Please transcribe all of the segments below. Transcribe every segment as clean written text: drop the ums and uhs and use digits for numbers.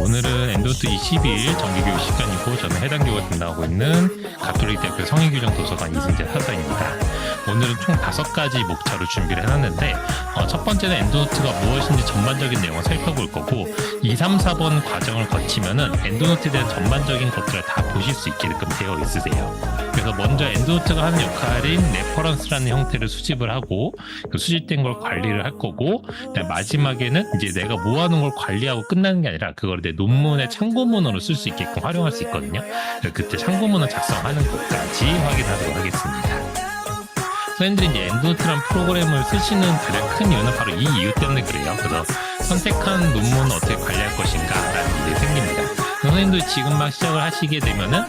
오늘은 엔드노트 21 정기교육 시간이고 저는 해당 교육을 담당하고 있는 가톨릭대학교 성인규정 도서관 이승재 사사입니다. 오늘은 총 5가지 목차로 준비를 해놨는데 첫 번째는 엔드노트가 무엇인지 전반적인 내용을 살펴볼 거고 2, 3, 4번 과정을 거치면은 엔드노트에 대한 전반적인 것들을 다 보실 수 있게끔 되어 있으세요. 그래서 먼저 엔드노트가 하는 역할인 레퍼런스라는 형태를 수집을 하고 그 수집된 걸 관리를 할 거고 마지막에는 이제 내가 모아놓은 걸 관리하고 끝나는 게 아니라 그걸 내 논문의 참고문으로 쓸 수 있게끔 활용할 수 있거든요. 그때 참고문을 작성하는 것까지 확인하도록 하겠습니다. 선생님들이 이제 엔드노트라는 프로그램을 쓰시는 가장 큰 이유는 바로 이 이유 때문에 그래요. 그래서 선택한 논문을 어떻게 관리할 것인가 라는 일이 생깁니다. 선생님들 지금 막 시작을 하시게 되면은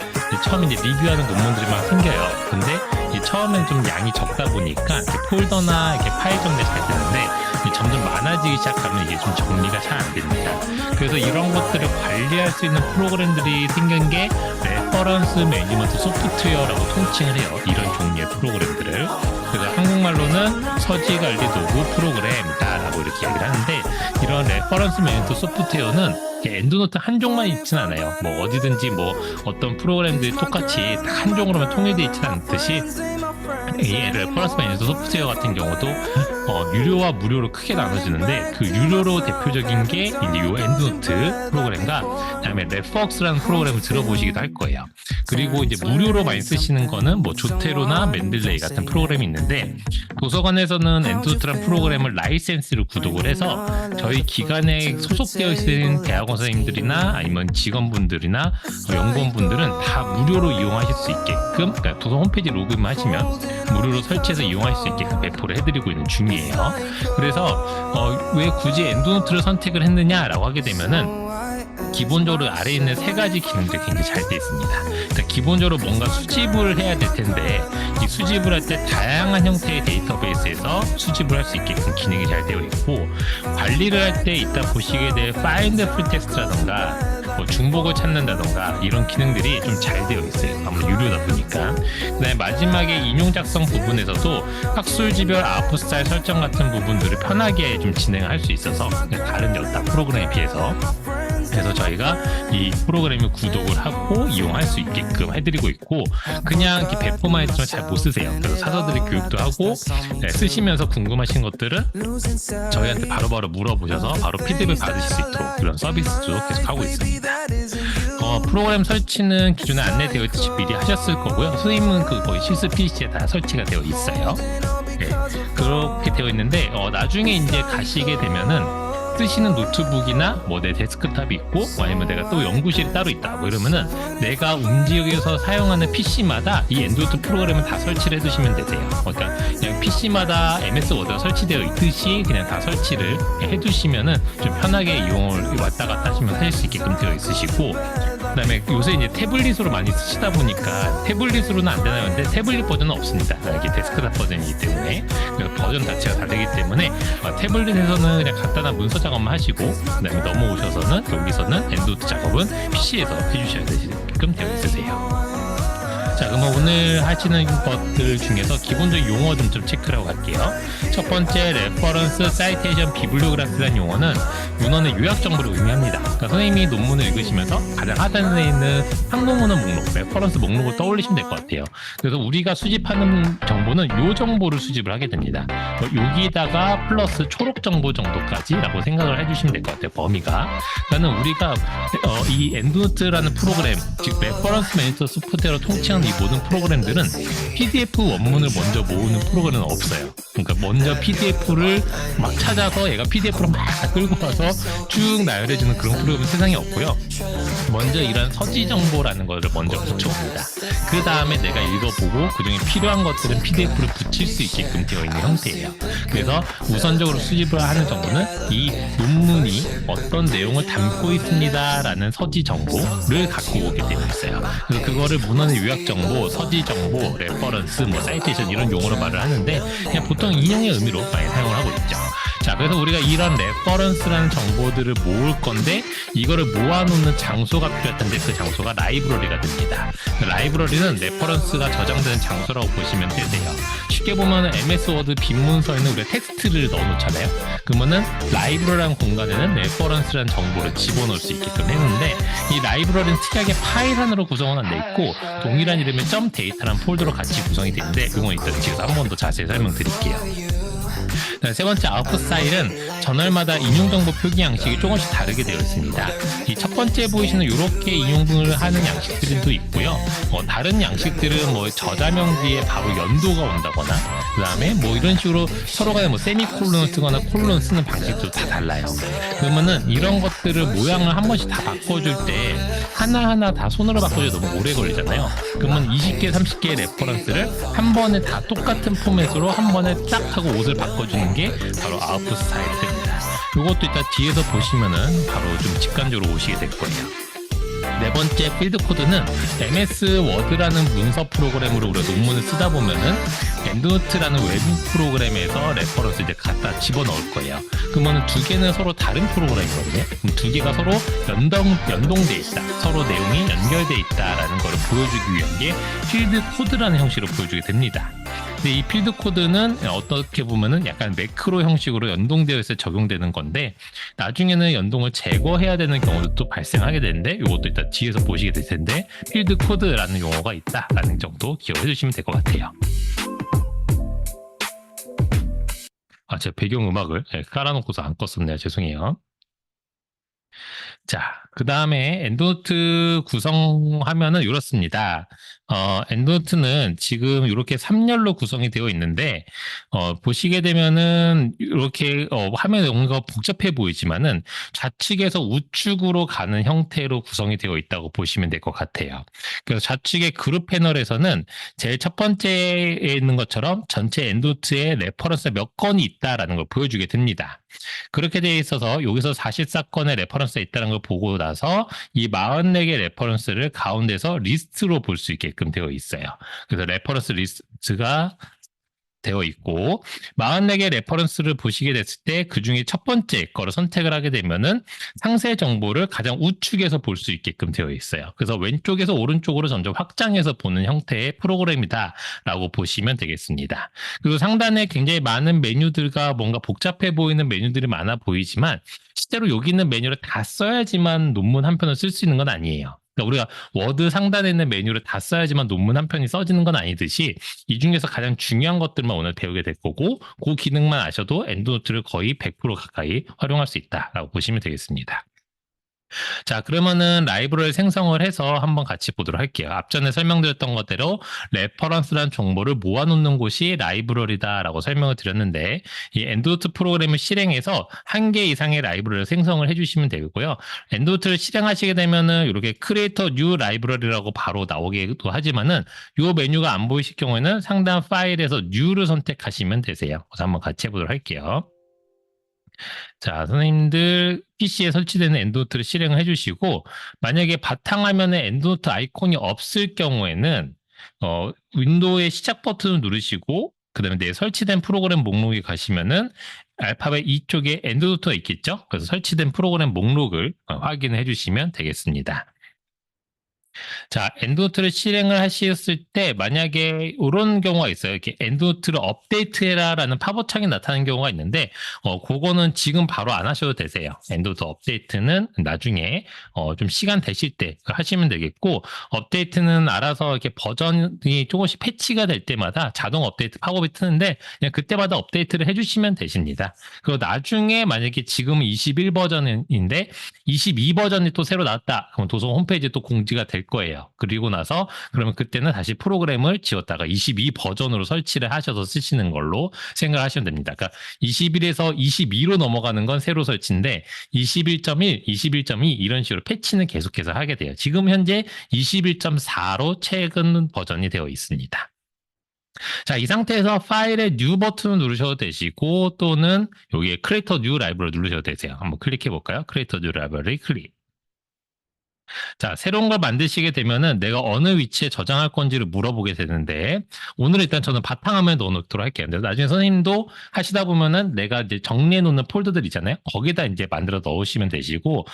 처음 이제 리뷰하는 논문들이 막 생겨요. 근데 처음엔 좀 양이 적다 보니까 이렇게 폴더나 이렇게 파일 정리 잘 되는데 점점 많아지기 시작하면 이게 좀 정리가 잘 안 됩니다. 그래서 이런 것들을 관리할 수 있는 프로그램들이 생긴 게 레퍼런스 매니지먼트 소프트웨어라고 통칭을 해요. 이런 종류의 프로그램들을. 그래서 한국말로는 서지 관리 도구 프로그램이다라고 이렇게 얘기를 하는데 이런 레퍼런스 매니지먼트 소프트웨어는 엔드노트 한 종만 있지는 않아요. 뭐 어디든지 뭐 어떤 프로그램들이 똑같이 한 종으로만 통일되어 있지는 않듯이 이 레퍼런스 매니지먼트 소프트웨어 같은 경우도 유료와 무료로 크게 나눠지는데 그 유료로 대표적인 게 이제 요 엔드노트 프로그램과 그다음에 레퍼웍스라는 프로그램을 들어보시기도 할 거예요. 그리고 이제 무료로 많이 쓰시는 거는 뭐 조테로나 맨들레이 같은 프로그램이 있는데 도서관에서는 엔드노트라는 프로그램을 라이센스로 구독을 해서 저희 기관에 소속되어 있는 대학원 선생님들이나 아니면 직원분들이나 연구원분들은 다 무료로 이용하실 수 있게끔 그러니까 도서 홈페이지 로그인만 하시면 무료로 설치해서 이용할 수 있게끔 배포를 해드리고 있는 중이에요. 그래서 왜 굳이 엔드노트를 선택을 했느냐라고 하게 되면은 기본적으로 아래에 있는 3가지 기능들이 굉장히 잘 되어 있습니다. 그러니까 기본적으로 뭔가 수집을 해야 될 텐데 이 수집을 할 때 다양한 형태의 데이터베이스에서 수집을 할 수 있게끔 기능이 잘 되어 있고 관리를 할 때 이따 보시게 될 파인드 풀 텍스트라던가 뭐 중복을 찾는다던가 이런 기능들이 좀 잘 되어 있어요. 아무래도 유료다 보니까. 그다음에 마지막에 인용 작성 부분에서도 학술지별 아웃풋 스타일 설정 같은 부분들을 편하게 좀 진행할 수 있어서 다른 여타 프로그램에 비해서 그래서 저희가 이 프로그램을 구독을 하고 이용할 수 있게끔 해드리고 있고 그냥 이렇게 배포만 했지만 잘 못 쓰세요. 그래서 사서들이 교육도 하고 쓰시면서 궁금하신 것들은 저희한테 바로바로 물어보셔서 바로 피드백 받으실 수 있도록 그런 서비스도 계속 하고 있습니다. 프로그램 설치는 기존에 안내되어 있듯이 미리 하셨을 거고요. 선생님은 그 거의 실습 PC에 다 설치가 되어 있어요. 네, 그렇게 되어 있는데 나중에 이제 가시게 되면은 쓰시는 노트북이나 뭐 내 데스크탑이 있고 아니면 내가 또 연구실이 따로 있다 뭐 이러면은 내가 움직여서 사용하는 PC마다 이 엔드노트 프로그램을 다 설치를 해두시면 되세요. 그러니까 그냥 PC마다 MS 워드가 설치되어 있듯이 그냥 다 설치를 해두시면은 좀 편하게 이용을 왔다 갔다 하시면 할 수 있게끔 되어 있으시고 그다음에 요새 이제 태블릿으로 많이 쓰시다 보니까 태블릿으로는 안 되나요? 근데 태블릿 버전은 없습니다. 이게 데스크탑 버전이기 때문에 버전 자체가 다르기 때문에 태블릿에서는 그냥 간단한 문서 작업만 하시고 그다음에 넘어오셔서는 여기서는 엔드노트 작업은 PC에서 해주셔야 되게끔 되어 있으세요. 자, 그럼 오늘 하시는 것들 중에서 기본적인 용어 좀 체크를 하고 갈게요. 첫 번째, 레퍼런스, 사이테이션, 비블리오그래피라는 용어는 문헌의 요약 정보를 의미합니다. 그러니까 선생님이 논문을 읽으시면서 가장 하단에 있는 한국문헌 목록, 레퍼런스 목록을 떠올리시면 될 것 같아요. 그래서 우리가 수집하는 정보는 요 정보를 수집을 하게 됩니다. 여기다가 플러스 초록 정보 정도까지라고 생각을 해주시면 될 것 같아요. 범위가. 그러니까 우리가 이 엔드노트라는 프로그램, 즉 레퍼런스 매니저 소프트웨어로 통칭하는 이 모든 프로그램들은 PDF 원문을 먼저 모으는 프로그램은 없어요. 그러니까 먼저 PDF를 막 찾아서 얘가 PDF로 막 끌고 와서 쭉 나열해주는 그런 프로그램은 세상에 없고요. 먼저 이런 서지 정보라는 것을 먼저 붙여옵니다. 그 다음에 내가 읽어보고 그중에 필요한 것들은 PDF로 붙일 수 있게끔 되어 있는 형태예요. 그래서 우선적으로 수집을 하는 정보는 이 논문이 어떤 내용을 담고 있습니다 라는 서지 정보를 갖고 오게 되어 있어요. 그래서 그거를 문헌의 요약 정보, 서지 정보, 레퍼런스, 뭐 사이테이션 이런 용어로 말을 하는데 그냥 보통 인용의 의미로 많이 사용을 하고 있죠. 자, 그래서 우리가 이런 레퍼런스라는 정보들을 모을 건데 이거를 모아놓는 장소가 필요할 텐데 그 장소가 라이브러리가 됩니다. 그 라이브러리는 레퍼런스가 저장되는 장소라고 보시면 되세요. 쉽게 보면 MS 워드 빈 문서에는 우리가 텍스트를 넣어놓잖아요. 그러면은 라이브러리라는 공간에는 레퍼런스라는 정보를 집어넣을 수 있게끔 했는데 이 라이브러리는 특이하게 파일 하나로 구성은 안 돼 있고 동일한 이름의 .data라는 폴더로 같이 구성이 되는데 이건 이따 뒤에서 한 번 더 자세히 설명드릴게요. 세 번째 아웃풋 파일은 저널마다 인용정보 표기 양식이 조금씩 다르게 되어 있습니다. 이 첫 번째 보이시는 이렇게 인용을 하는 양식들도 있고요. 다른 양식들은 뭐 저자명 뒤에 바로 연도가 온다거나 그 다음에 뭐 이런 식으로 서로 간에 뭐 세미콜론을 쓰거나 콜론을 쓰는 방식도 다 달라요. 그러면은 이런 것들을 모양을 한 번씩 다 바꿔줄 때 하나하나 다 손으로 바꿔줘도 너무 오래 걸리잖아요. 그러면 20개, 30개의 레퍼런스를 한 번에 다 똑같은 포맷으로 한 번에 딱 하고 옷을 바꿔주는 게 바로 아웃풋 스타일이 됩니다. 이것도 이따 뒤에서 보시면은 바로 좀 직관적으로 오시게 될 거예요. 네 번째 필드 코드는 MS 워드라는 문서 프로그램으로 우리가 논문을 쓰다 보면은 엔드노트라는 외부 프로그램에서 레퍼런스 이제 갖다 집어넣을 거예요. 그러면 두 개는 서로 다른 프로그램이거든요. 그럼 두 개가 서로 연동돼 있다. 서로 내용이 연결돼 있다라는 걸 보여주기 위한 게 필드 코드라는 형식으로 보여주게 됩니다. 근데 이 필드 코드는 어떻게 보면은 약간 매크로 형식으로 연동되어 있어 적용되는 건데 나중에는 연동을 제거해야 되는 경우도 또 발생하게 되는데 이것도 이따 뒤에서 보시게 될 텐데 필드 코드라는 용어가 있다라는 정도 기억해 주시면 될 것 같아요. 제가 배경음악을 깔아놓고서 안 껐었네요. 죄송해요. 자, 그 다음에 엔드노트 구성하면은 이렇습니다. 엔드노트는 지금 이렇게 3열로 구성이 되어 있는데, 보시게 되면은 이렇게 화면에 뭔가 복잡해 보이지만은 좌측에서 우측으로 가는 형태로 구성이 되어 있다고 보시면 될 것 같아요. 그래서 좌측의 그룹 패널에서는 제일 첫 번째에 있는 것처럼 전체 엔드노트에 레퍼런스가 몇 건이 있다라는 걸 보여주게 됩니다. 그렇게 되어 있어서 여기서 44건의 레퍼런스가 있다는 걸 보고 나서 이 44개 레퍼런스를 가운데서 리스트로 볼 수 있게끔 되어 있어요. 그래서 레퍼런스 리스트가 되어 있고 44개 레퍼런스를 보시게 됐을 때 그중에 첫 번째 거를 선택을 하게 되면은 상세 정보를 가장 우측에서 볼 수 있게끔 되어 있어요. 그래서 왼쪽에서 오른쪽으로 점점 확장해서 보는 형태의 프로그램이다 라고 보시면 되겠습니다. 그리고 상단에 굉장히 많은 메뉴들과 뭔가 복잡해 보이는 메뉴들이 많아 보이지만 실제로 여기 있는 메뉴를 다 써야지만 논문 한 편을 쓸 수 있는 건 아니에요. 그러니까 우리가 워드 상단에 있는 메뉴를 다 써야지만 논문 한 편이 써지는 건 아니듯이 이 중에서 가장 중요한 것들만 오늘 배우게 될 거고 그 기능만 아셔도 엔드노트를 거의 100% 가까이 활용할 수 있다라고 보시면 되겠습니다. 자, 그러면은 라이브러리 생성을 해서 한번 같이 보도록 할게요. 앞전에 설명드렸던 것대로 레퍼런스란 정보를 모아놓는 곳이 라이브러리다라고 설명을 드렸는데 이 엔드노트 프로그램을 실행해서 1개 이상의 라이브러리를 생성을 해주시면 되고요. 엔드노트를 실행하시게 되면은 이렇게 크리에이터 뉴 라이브러리라고 바로 나오기도 하지만은 이 메뉴가 안 보이실 경우에는 상단 파일에서 뉴를 선택하시면 되세요. 그래서 한번 같이 해보도록 할게요. 자, 선생님들 PC에 설치되는 엔드노트를 실행을 해주시고 만약에 바탕화면에 엔드노트 아이콘이 없을 경우에는 윈도우의 시작 버튼을 누르시고 그 다음에 내 설치된 프로그램 목록에 가시면은 알파벳 2쪽에 엔드노트가 있겠죠? 그래서 설치된 프로그램 목록을 확인해 주시면 되겠습니다. 자, 엔드노트를 실행을 하셨을 때 만약에 이런 경우가 있어요. 이렇게 엔드노트를 업데이트해라라는 팝업 창이 나타나는 경우가 있는데 그거는 지금 바로 안 하셔도 되세요. 엔드노트 업데이트는 나중에 좀 시간 되실 때 하시면 되겠고 업데이트는 알아서 이렇게 버전이 조금씩 패치가 될 때마다 자동 업데이트 팝업이 뜨는데 그냥 그때마다 업데이트를 해주시면 되십니다. 그리고 나중에 만약에 지금은 21 버전인데 22 버전이 또 새로 나왔다. 그럼 도서 홈페이지에 또 공지가 될 거예요. 그리고 나서 그러면 그때는 다시 프로그램을 지웠다가 22 버전으로 설치를 하셔서 쓰시는 걸로 생각하시면 됩니다. 그러니까 21에서 22로 넘어가는 건 새로 설치인데 21.1, 21.2 이런 식으로 패치는 계속해서 하게 돼요. 지금 현재 21.4로 최근 버전이 되어 있습니다. 자, 이 상태에서 파일의 뉴 버튼을 누르셔도 되시고 또는 여기에 크리에이터 뉴 라이브러리 누르셔도 되세요. 한번 클릭해 볼까요? 크리에이터 뉴 라이브러리 클릭. 자, 새로운 걸 만드시게 되면은 내가 어느 위치에 저장할 건지를 물어보게 되는데, 오늘 일단 저는 바탕화면에 넣어놓도록 할게요. 근데 나중에 선생님도 하시다 보면은 내가 이제 정리해 놓는 폴더들 있잖아요. 거기다 이제 만들어 넣으시면 되시고,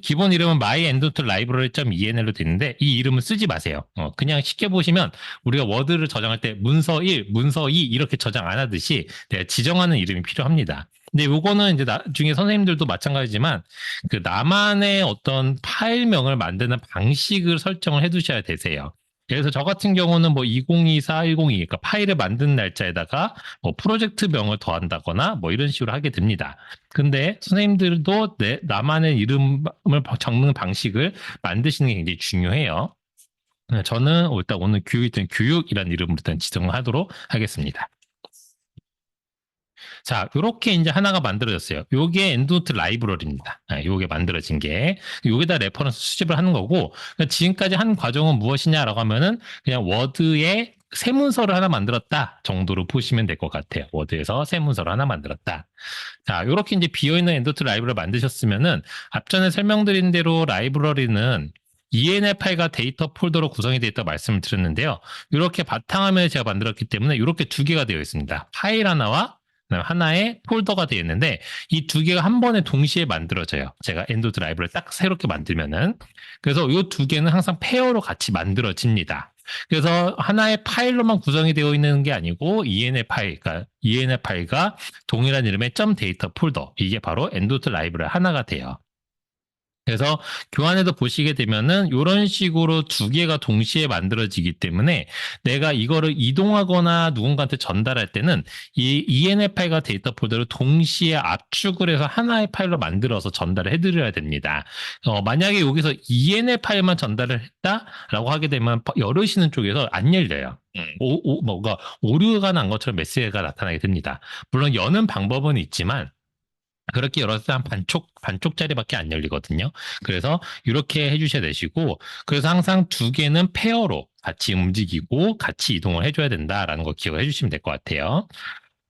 기본 이름은 myendlibrary.enl로 되는데, 이 이름은 쓰지 마세요. 그냥 쉽게 보시면 우리가 워드를 저장할 때 문서 1, 문서 2 이렇게 저장 안 하듯이 내가 지정하는 이름이 필요합니다. 근데 요거는 이제 나중에 선생님들도 마찬가지지만 그 나만의 어떤 파일명을 만드는 방식을 설정을 해 두셔야 되세요. 그래서 저 같은 경우는 뭐 2024, 102, 그러니까 파일을 만든 날짜에다가 뭐 프로젝트명을 더한다거나 뭐 이런 식으로 하게 됩니다. 근데 선생님들도 나만의 이름을 적는 방식을 만드시는 게 굉장히 중요해요. 저는 일단 오늘 교육이라는 이름으로 일단 지정을 하도록 하겠습니다. 자, 이렇게 이제 하나가 만들어졌어요. 요게 엔드노트 라이브러리입니다. 요게 만들어진 게. 요게다 레퍼런스 수집을 하는 거고, 그러니까 지금까지 한 과정은 무엇이냐라고 하면은 그냥 워드에 새 문서를 하나 만들었다 정도로 보시면 될 것 같아요. 워드에서 새 문서를 하나 만들었다. 자, 이렇게 이제 비어있는 엔드노트 라이브러리를 만드셨으면은 앞전에 설명드린 대로 라이브러리는 ENL 파일과 데이터 폴더로 구성이 되어 있다고 말씀을 드렸는데요. 이렇게 바탕화면에 제가 만들었기 때문에 이렇게 두 개가 되어 있습니다. 파일 하나와 하나의 폴더가 되어 있는데 이 두 개가 한 번에 동시에 만들어져요. 제가 엔도드 라이브를 딱 새롭게 만들면은 그래서 이 두 개는 항상 페어로 같이 만들어집니다. 그래서 하나의 파일로만 구성이 되어 있는 게 아니고 ENL 파일, 그러니까 ENL 파일과 동일한 이름의 .데이터 폴더 이게 바로 엔도드 라이브러리 하나가 돼요. 그래서 교환해서 보시게 되면은 이런 식으로 두 개가 동시에 만들어지기 때문에 내가 이거를 이동하거나 누군가한테 전달할 때는 이 ENF 파일과 데이터 폴더를 동시에 압축을 해서 하나의 파일로 만들어서 전달을 해드려야 됩니다. 만약에 여기서 ENF 파일만 전달을 했다라고 하게 되면 열으시는 쪽에서 안 열려요. 뭐가 오류가 난 것처럼 메시지가 나타나게 됩니다. 물론 여는 방법은 있지만 그렇게 열었을 때 한 반쪽짜리밖에 안 열리거든요. 그래서 이렇게 해주셔야 되시고, 그래서 항상 두 개는 페어로 같이 움직이고 같이 이동을 해줘야 된다라는 거 기억을 해주시면 될 것 같아요.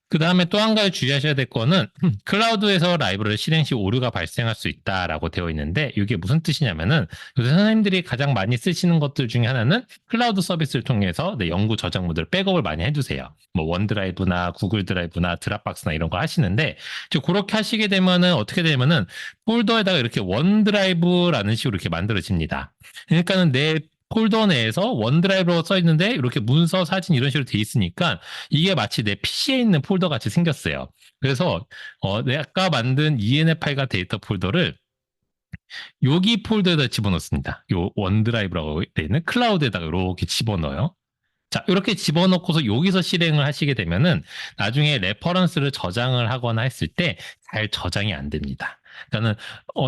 그 다음에 또 한 가지 주의하셔야 될 거는 클라우드에서 라이브러리 실행 시 오류가 발생할 수 있다라고 되어 있는데 이게 무슨 뜻이냐면은 요새 선생님들이 가장 많이 쓰시는 것들 중에 하나는 클라우드 서비스를 통해서 연구 저장물들 백업을 많이 해두세요. 뭐 원드라이브나 구글 드라이브나 드랍박스나 이런 거 하시는데 그렇게 하시게 되면은 어떻게 되면은 폴더에다가 이렇게 원드라이브라는 식으로 이렇게 만들어집니다. 그러니까는 내 폴더 내에서 원드라이브로 써 있는데 이렇게 문서, 사진 이런 식으로 돼 있으니까 이게 마치 내 PC에 있는 폴더 같이 생겼어요. 그래서 내가 만든 ENF 파일과 데이터 폴더를 여기 폴더에다 집어넣습니다. 요 원드라이브라고 되어 있는 클라우드에다가 이렇게 집어넣어요. 자, 이렇게 집어넣고서 여기서 실행을 하시게 되면은 나중에 레퍼런스를 저장을 하거나 했을 때 잘 저장이 안 됩니다. 그러니까는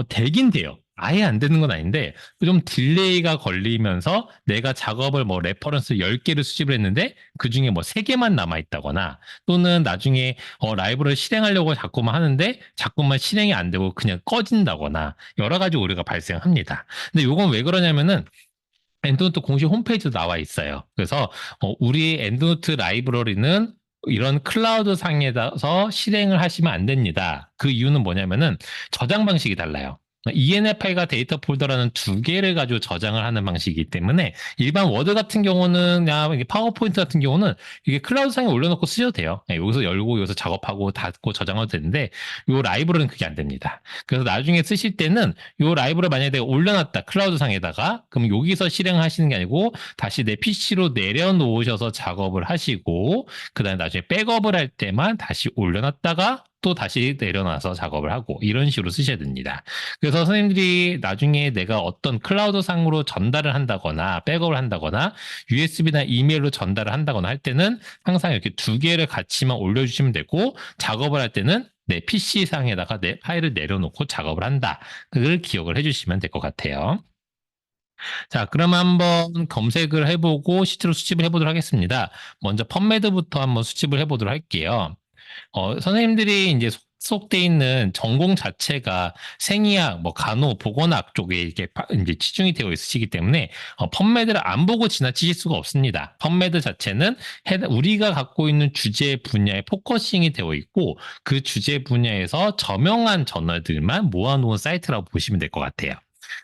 되긴 돼요. 아예 안 되는 건 아닌데 좀 딜레이가 걸리면서 내가 작업을 뭐 레퍼런스 10개를 수집을 했는데 그중에 뭐 3개만 남아 있다거나 또는 나중에 라이브를 실행하려고 자꾸만 하는데 자꾸만 실행이 안 되고 그냥 꺼진다거나 여러 가지 오류가 발생합니다. 근데 이건 왜 그러냐면은 엔드노트 공식 홈페이지도 나와 있어요. 그래서 우리 엔드노트 라이브러리는 이런 클라우드 상에서 실행을 하시면 안 됩니다. 그 이유는 뭐냐면은 저장 방식이 달라요. ENF 파일과 데이터 폴더라는 두 개를 가지고 저장을 하는 방식이기 때문에 일반 워드 같은 경우는 그냥 파워포인트 같은 경우는 이게 클라우드 상에 올려놓고 쓰셔도 돼요. 여기서 열고 여기서 작업하고 닫고 저장해도 되는데 이 라이브러리는 그게 안 됩니다. 그래서 나중에 쓰실 때는 이 라이브러리 만약에 내가 올려놨다 클라우드 상에다가 그럼 여기서 실행하시는 게 아니고 다시 내 PC로 내려놓으셔서 작업을 하시고 그 다음에 나중에 백업을 할 때만 다시 올려놨다가 또 다시 내려놔서 작업을 하고 이런 식으로 쓰셔야 됩니다. 그래서 선생님들이 나중에 내가 어떤 클라우드 상으로 전달을 한다거나 백업을 한다거나 USB나 이메일로 전달을 한다거나 할 때는 항상 이렇게 두 개를 같이만 올려주시면 되고 작업을 할 때는 내 PC 상에다가 내 파일을 내려놓고 작업을 한다. 그걸 기억을 해주시면 될 것 같아요. 자, 그러면 한번 검색을 해보고 실제로 수집을 해보도록 하겠습니다. 먼저 펀매드부터 한번 수집을 해보도록 할게요. 선생님들이 이제 속돼 있는 전공 자체가 생의학, 뭐 간호, 보건학 쪽에 이렇게 이제 치중이 되어 있으시기 때문에 펀매드를 안 보고 지나치실 수가 없습니다. 펀매드 자체는 우리가 갖고 있는 주제 분야에 포커싱이 되어 있고 그 주제 분야에서 저명한 저널들만 모아놓은 사이트라고 보시면 될 것 같아요.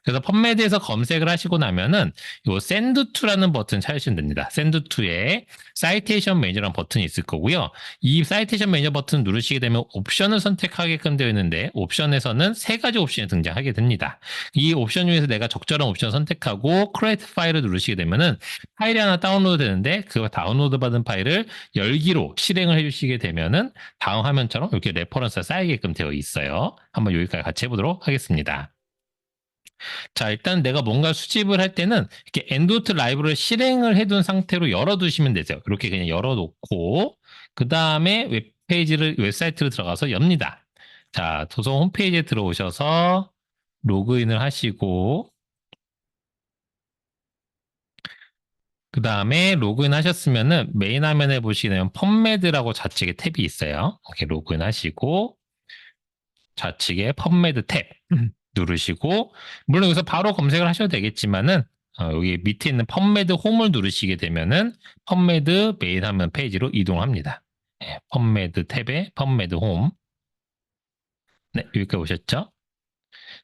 그래서 펌메드에서 검색을 하시고 나면은 요 send to라는 버튼 찾으시면 됩니다. send to에 사이테이션 매니저라는 버튼이 있을 거고요. 이 사이테이션 매니저 버튼 누르시게 되면 옵션을 선택하게끔 되어 있는데 옵션에서는 세 가지 옵션이 등장하게 됩니다. 이 옵션 중에서 내가 적절한 옵션 선택하고 create 파일을 누르시게 되면은 파일이 하나 다운로드 되는데 그 다운로드 받은 파일을 열기로 실행을 해주시게 되면은 다음 화면처럼 이렇게 레퍼런스가 쌓이게끔 되어 있어요. 한번 여기까지 같이 해보도록 하겠습니다. 자, 일단 내가 뭔가 수집을 할 때는 이렇게 엔드노트 라이브러리를 실행을 해둔 상태로 열어두시면 되세요. 이렇게 그냥 열어놓고 그 다음에 웹사이트로 들어가서 엽니다. 자, 도서 홈페이지에 들어오셔서 로그인을 하시고 그 다음에 로그인 하셨으면은 메인 화면에 보시게 되면 펌메드라고 좌측에 탭이 있어요. 이렇게 로그인 하시고 좌측에 펌메드 탭 누르시고 물론 여기서 바로 검색을 하셔도 되겠지만은 여기 밑에 있는 펌메드 홈을 누르시게 되면은 펌메드 메인 화면 페이지로 이동합니다. 네, 펌메드 탭에 펌메드 홈. 네, 여기까지 오셨죠?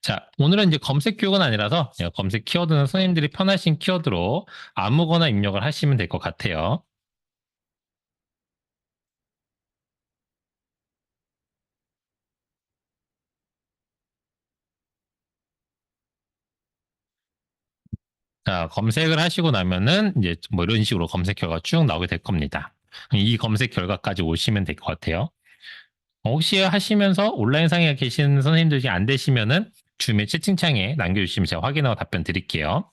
자, 오늘은 이제 검색 교육은 아니라서 검색 키워드는 선생님들이 편하신 키워드로 아무거나 입력을 하시면 될 것 같아요. 자, 검색을 하시고 나면은 이제 뭐 이런 식으로 검색 결과가 쭉 나오게 될 겁니다. 이 검색 결과까지 오시면 될 것 같아요. 혹시 하시면서 온라인상에 계신 선생님들이 안 되시면은 주변 채팅창에 남겨주시면 제가 확인하고 답변 드릴게요.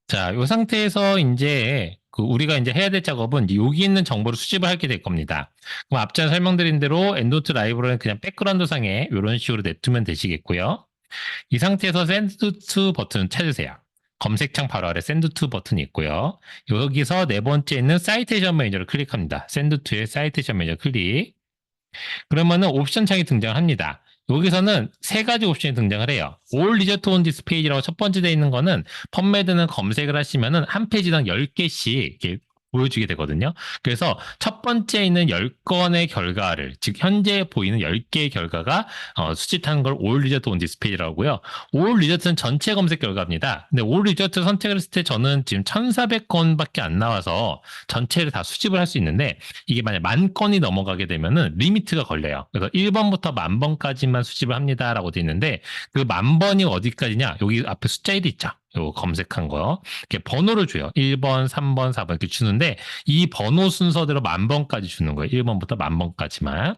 자, 이 상태에서 이제 우리가 이제 해야 될 작업은 여기 있는 정보를 수집을 하게 될 겁니다. 그럼 앞전에 설명드린 대로 엔도트 라이브러리는 그냥 백그라운드 상에 이런 식으로 냅두면 되시겠고요. 이 상태에서 send to 버튼 찾으세요. 검색창 바로 아래 send to 버튼이 있고요. 여기서 네 번째 있는 사이테이션 매니저를 클릭합니다. send to의 사이테이션 매니저 클릭. 그러면은 옵션 창이 등장합니다. 여기서는 세 가지 옵션이 등장을 해요. All result on this page라고 첫 번째 돼 있는 거는 펌메드는 검색을 하시면은 한 페이지당 10개씩 이렇게 보여주게 되거든요. 그래서 첫 번째 있는 10건의 결과를, 즉 현재 보이는 10개의 결과가 수집한 걸 All result on this page라고 하고요. All result는 전체 검색 결과입니다. 근데 All result 선택을 했을 때 저는 지금 1400건밖에 안 나와서 전체를 다 수집을 할 수 있는데 이게 만약 10,000건이 넘어가게 되면은 리미트가 걸려요. 그래서 1번부터 10,000번까지만 수집을 합니다라고 돼 있는데 그 10,000번이 어디까지냐? 여기 앞에 숫자 1이 있죠. 요 검색한 거. 이렇게 번호를 줘요. 1번, 3번, 4번 이렇게 주는데 이 번호 순서대로 10,000번까지 주는 거예요. 1번부터 10,000번까지만.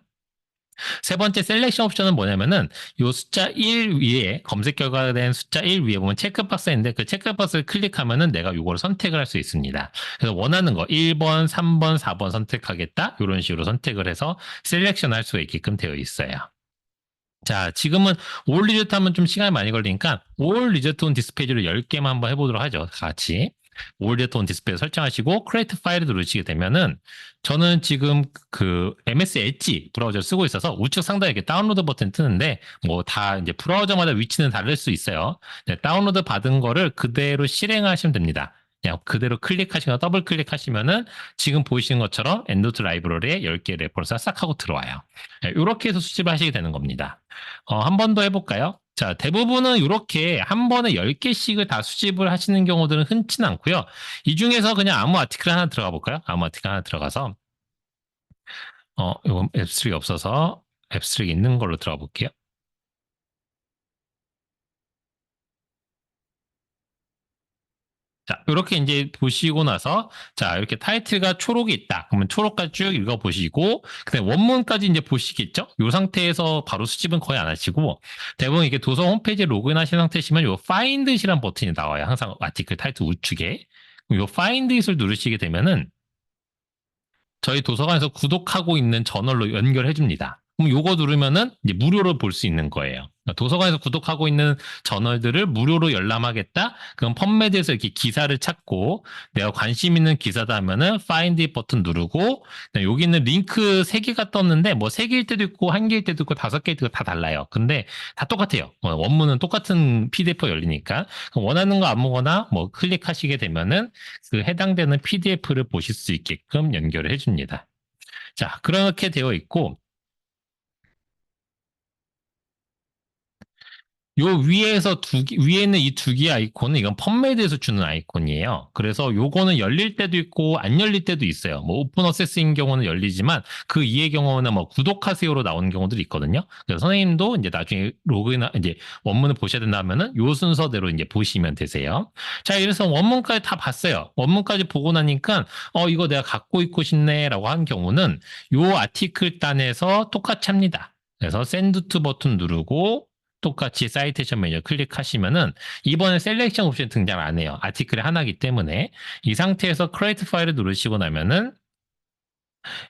세 번째 셀렉션 옵션은 뭐냐면은 요 숫자 1 위에 검색 결과가 된 숫자 1 위에 보면 체크박스가 있는데 그 체크박스를 클릭하면은 내가 요거를 선택을 할 수 있습니다. 그래서 원하는 거 1번, 3번, 4번 선택하겠다. 이런 식으로 선택을 해서 셀렉션 할 수가 있게끔 되어 있어요. 자, 지금은 올 리조트 하면 좀 시간이 많이 걸리니까 올 리조트 온 디스페이지를 10개만 한번 해보도록 하죠. 같이. 올 리조트 온 디스페이 설정하시고 크리에이트 파일을 누르시게 되면은 저는 지금 그 MS 엣지 브라우저를 쓰고 있어서 우측 상단에 이렇게 다운로드 버튼 뜨는데 뭐 다 이제 브라우저마다 위치는 다를 수 있어요. 네, 다운로드 받은 거를 그대로 실행하시면 됩니다. 그냥 그대로 클릭하시거나 더블 클릭하시면은 지금 보이시는 것처럼 엔도트 라이브러리에 10개 레퍼런스가 싹 하고 들어와요. 이렇게 해서 수집을 하시게 되는 겁니다. 한 번 더 해볼까요? 자, 대부분은 이렇게 한 번에 10개씩을 다 수집을 하시는 경우들은 흔치는 않고요. 이 중에서 그냥 아무 아티클 하나 들어가 볼까요? 아무 아티클 하나 들어가서 이건 앱스트릭이 없어서 앱스트릭이 있는 걸로 들어가 볼게요. 자, 이렇게 이제 보시고 나서, 자, 이렇게 타이틀가 초록이 있다. 그러면 초록까지 쭉 읽어보시고, 그다음에 원문까지 이제 보시겠죠? 이 상태에서 바로 수집은 거의 안 하시고, 대부분 이게 도서 홈페이지에 로그인 하신 상태시면 요 find it이란 버튼이 나와요. 항상 아티클 타이틀 우측에. 요 find it을 누르시게 되면은, 저희 도서관에서 구독하고 있는 저널로 연결해 줍니다. 그럼 요거 누르면은 이제 무료로 볼 수 있는 거예요. 도서관에서 구독하고 있는 저널들을 무료로 열람하겠다? 그럼 펀메드에서 이렇게 기사를 찾고 내가 관심 있는 기사다 하면은 Find It 버튼 누르고 여기 있는 링크 3개가 떴는데 뭐 3개일 때도 있고 1개일 때도 있고 5개일 때도 다 달라요. 근데 다 똑같아요. 원문은 똑같은 PDF가 열리니까 원하는 거 아무거나 뭐 클릭하시게 되면은 그 해당되는 PDF를 보실 수 있게끔 연결을 해줍니다. 자, 그렇게 되어 있고 요 위에서 위에 있는 이 두 개의 아이콘은 이건 펌메이드에서 주는 아이콘이에요. 그래서 요거는 열릴 때도 있고 안 열릴 때도 있어요. 뭐 오픈 어세스인 경우는 열리지만 그 이의 경우는 뭐 구독하세요로 나오는 경우들이 있거든요. 그래서 선생님도 이제 나중에 로그인 이제 원문을 보셔야 된다 하면은 요 순서대로 이제 보시면 되세요. 자, 이래서 원문까지 다 봤어요. 원문까지 보고 나니까 이거 내가 갖고 있고 싶네라고 한 경우는 요 아티클 단에서 똑같이 합니다. 그래서 샌드 투 버튼 누르고 똑같이 사이테이션 메뉴 클릭하시면은 이번에 셀렉션 옵션 등장 안 해요. 아티클이 하나이기 때문에 이 상태에서 크리에이트 파일을 누르시고 나면은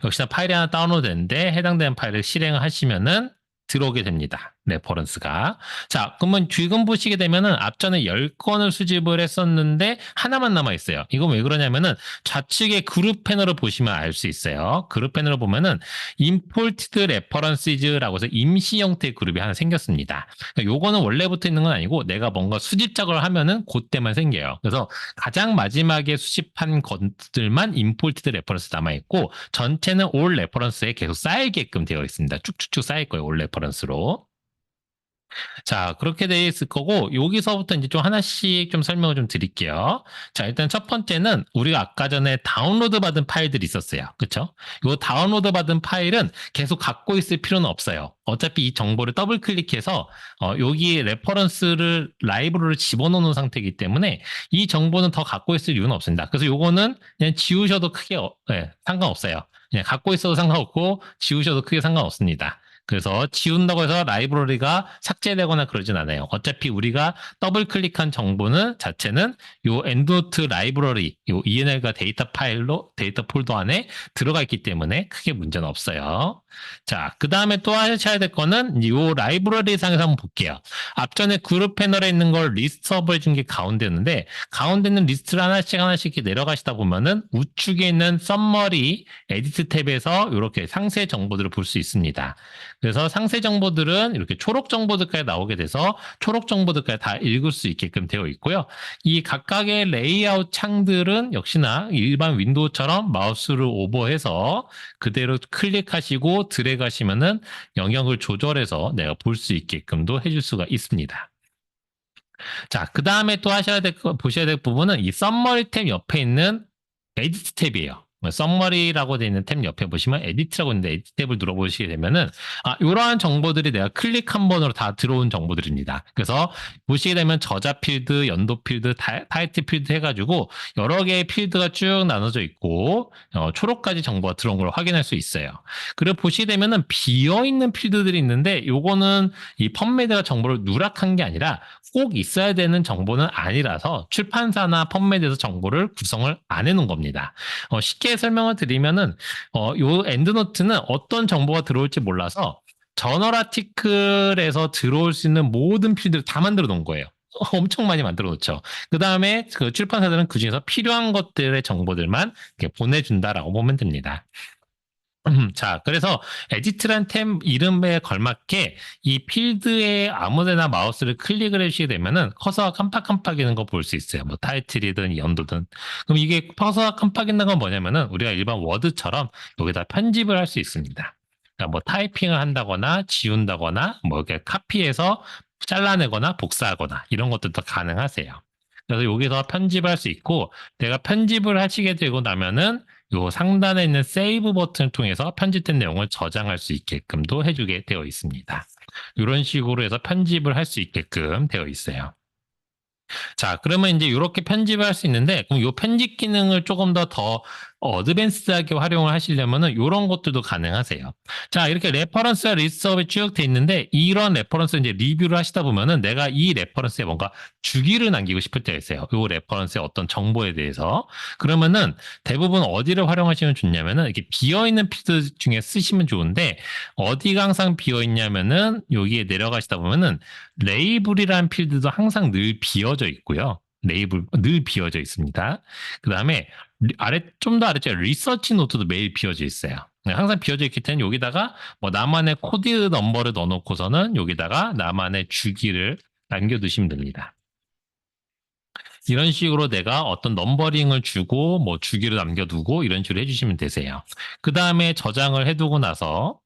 역시나 파일이 하나 다운로드되는데 해당되는 파일을 실행을 하시면은 들어오게 됩니다. 레퍼런스가. 자, 그러면 지금 보시게 되면은 앞전에 10건을 수집을 했었는데 하나만 남아 있어요. 이건 왜 그러냐면은 좌측에 그룹 패널을 보시면 알 수 있어요. 그룹 패널을 보면은 imported references라고 해서 임시 형태의 그룹이 하나 생겼습니다. 그러니까 요거는 원래부터 있는 건 아니고 내가 뭔가 수집 작업을 하면은 그때만 생겨요. 그래서 가장 마지막에 수집한 것들만 imported reference 남아 있고 전체는 all reference에 계속 쌓이게끔 되어 있습니다. 쭉쭉쭉 쌓일 거예요. all reference로. 자, 그렇게 돼 있을 거고, 여기서부터 이제 좀 하나씩 좀 설명을 좀 드릴게요. 자, 일단 첫 번째는 우리가 아까 전에 다운로드 받은 파일들이 있었어요. 그쵸? 요 다운로드 받은 파일은 계속 갖고 있을 필요는 없어요. 어차피 이 정보를 더블 클릭해서, 여기 레퍼런스를 라이브러리를 집어넣는 상태이기 때문에 이 정보는 더 갖고 있을 이유는 없습니다. 그래서 요거는 그냥 지우셔도 크게, 상관없어요. 그냥 갖고 있어도 상관없고, 지우셔도 크게 상관없습니다. 그래서 지운다고 해서 라이브러리가 삭제되거나 그러진 않아요. 어차피 우리가 더블 클릭한 정보는 자체는 요 엔드노트 라이브러리, 요 ENL과 데이터 파일로 데이터 폴더 안에 들어가 있기 때문에 크게 문제는 없어요. 자, 그 다음에 또 하셔야 될 거는 요 라이브러리 상에서 한번 볼게요. 앞전에 그룹 패널에 있는 걸 리스트업 해준 게 가운데였는데 가운데 있는 리스트를 하나씩 하나씩 이렇게 내려가시다 보면은 우측에 있는 썸머리 에디트 탭에서 이렇게 상세 정보들을 볼 수 있습니다. 그래서 상세 정보들은 이렇게 초록 정보들까지 나오게 돼서 초록 정보들까지 다 읽을 수 있게끔 되어 있고요. 이 각각의 레이아웃 창들은 역시나 일반 윈도우처럼 마우스를 오버해서 그대로 클릭하시고 드래그 하시면은 영역을 조절해서 내가 볼 수 있게끔도 해줄 수가 있습니다. 자, 그 다음에 또 보셔야 될 부분은 이 썸머리 탭 옆에 있는 에디트 탭이에요. 썸머리라고 되어 있는 탭 옆에 보시면 에디트라고 있는데 에디트 탭을 눌러보시게 되면은 이러한 정보들이 내가 클릭 한 번으로 다 들어온 정보들입니다. 그래서 보시게 되면 저자 필드, 연도 필드, 타이틀 필드 해가지고 여러 개의 필드가 쭉 나눠져 있고 초록까지 정보가 들어온 걸 확인할 수 있어요. 그리고 보시게 되면은 비어있는 필드들이 있는데 요거는 이 펌메이드가 정보를 누락한 게 아니라 꼭 있어야 되는 정보는 아니라서 출판사나 펌메이드에서 정보를 구성을 안 해놓은 겁니다. 쉽게 설명을 드리면은 요 엔드노트는 어떤 정보가 들어올지 몰라서 저널 아티클에서 들어올 수 있는 모든 필드를 다 만들어 놓은 거예요. 엄청 많이 만들어 놓죠. 그 다음에 그 출판사들은 그 중에서 필요한 것들의 정보들만 이렇게 보내준다라고 보면 됩니다. 자, 그래서 에디트란 템 이름에 걸맞게 이 필드에 아무데나 마우스를 클릭을 해주시게 되면은 커서가 깜빡깜빡이는 거 볼 수 있어요. 뭐 타이틀이든 연도든. 그럼 이게 커서가 깜빡이는 건 뭐냐면은 우리가 일반 워드처럼 여기다 편집을 할 수 있습니다. 그러니까 뭐 타이핑을 한다거나 지운다거나 뭐 이렇게 카피해서 잘라내거나 복사하거나 이런 것들도 가능하세요. 그래서 여기서 편집할 수 있고 내가 편집을 하시게 되고 나면은 요 상단에 있는 세이브 버튼을 통해서 편집된 내용을 저장할 수 있게끔도 해주게 되어 있습니다. 이런 식으로 해서 편집을 할 수 있게끔 되어 있어요. 자, 그러면 이제 이렇게 편집을 할 수 있는데, 그럼 이 편집 기능을 조금 더 어드밴스하게 활용을 하시려면은 이런 것들도 가능하세요. 자, 이렇게 레퍼런스와 리스트업이 쭉 돼 있는데, 이런 레퍼런스 이제 리뷰를 하시다 보면은 내가 이 레퍼런스에 뭔가 주기를 남기고 싶을 때가 있어요. 이 레퍼런스의 어떤 정보에 대해서. 그러면은 대부분 어디를 활용하시면 좋냐면은 이렇게 비어있는 필드 중에 쓰시면 좋은데, 어디가 항상 비어있냐면은 여기에 내려가시다 보면은 레이블이라는 필드도 항상 늘 비어져 있고요. 레이블 늘 비어져 있습니다. 그 다음에 좀 더 아래쪽에 리서치 노트도 매일 비어져 있어요. 항상 비어져 있기 때문에 여기다가 뭐 나만의 코드 넘버를 넣어놓고서는 여기다가 나만의 주기를 남겨두시면 됩니다. 이런 식으로 내가 어떤 넘버링을 주고 뭐 주기를 남겨두고 이런 식으로 해주시면 되세요. 그 다음에 저장을 해두고 나서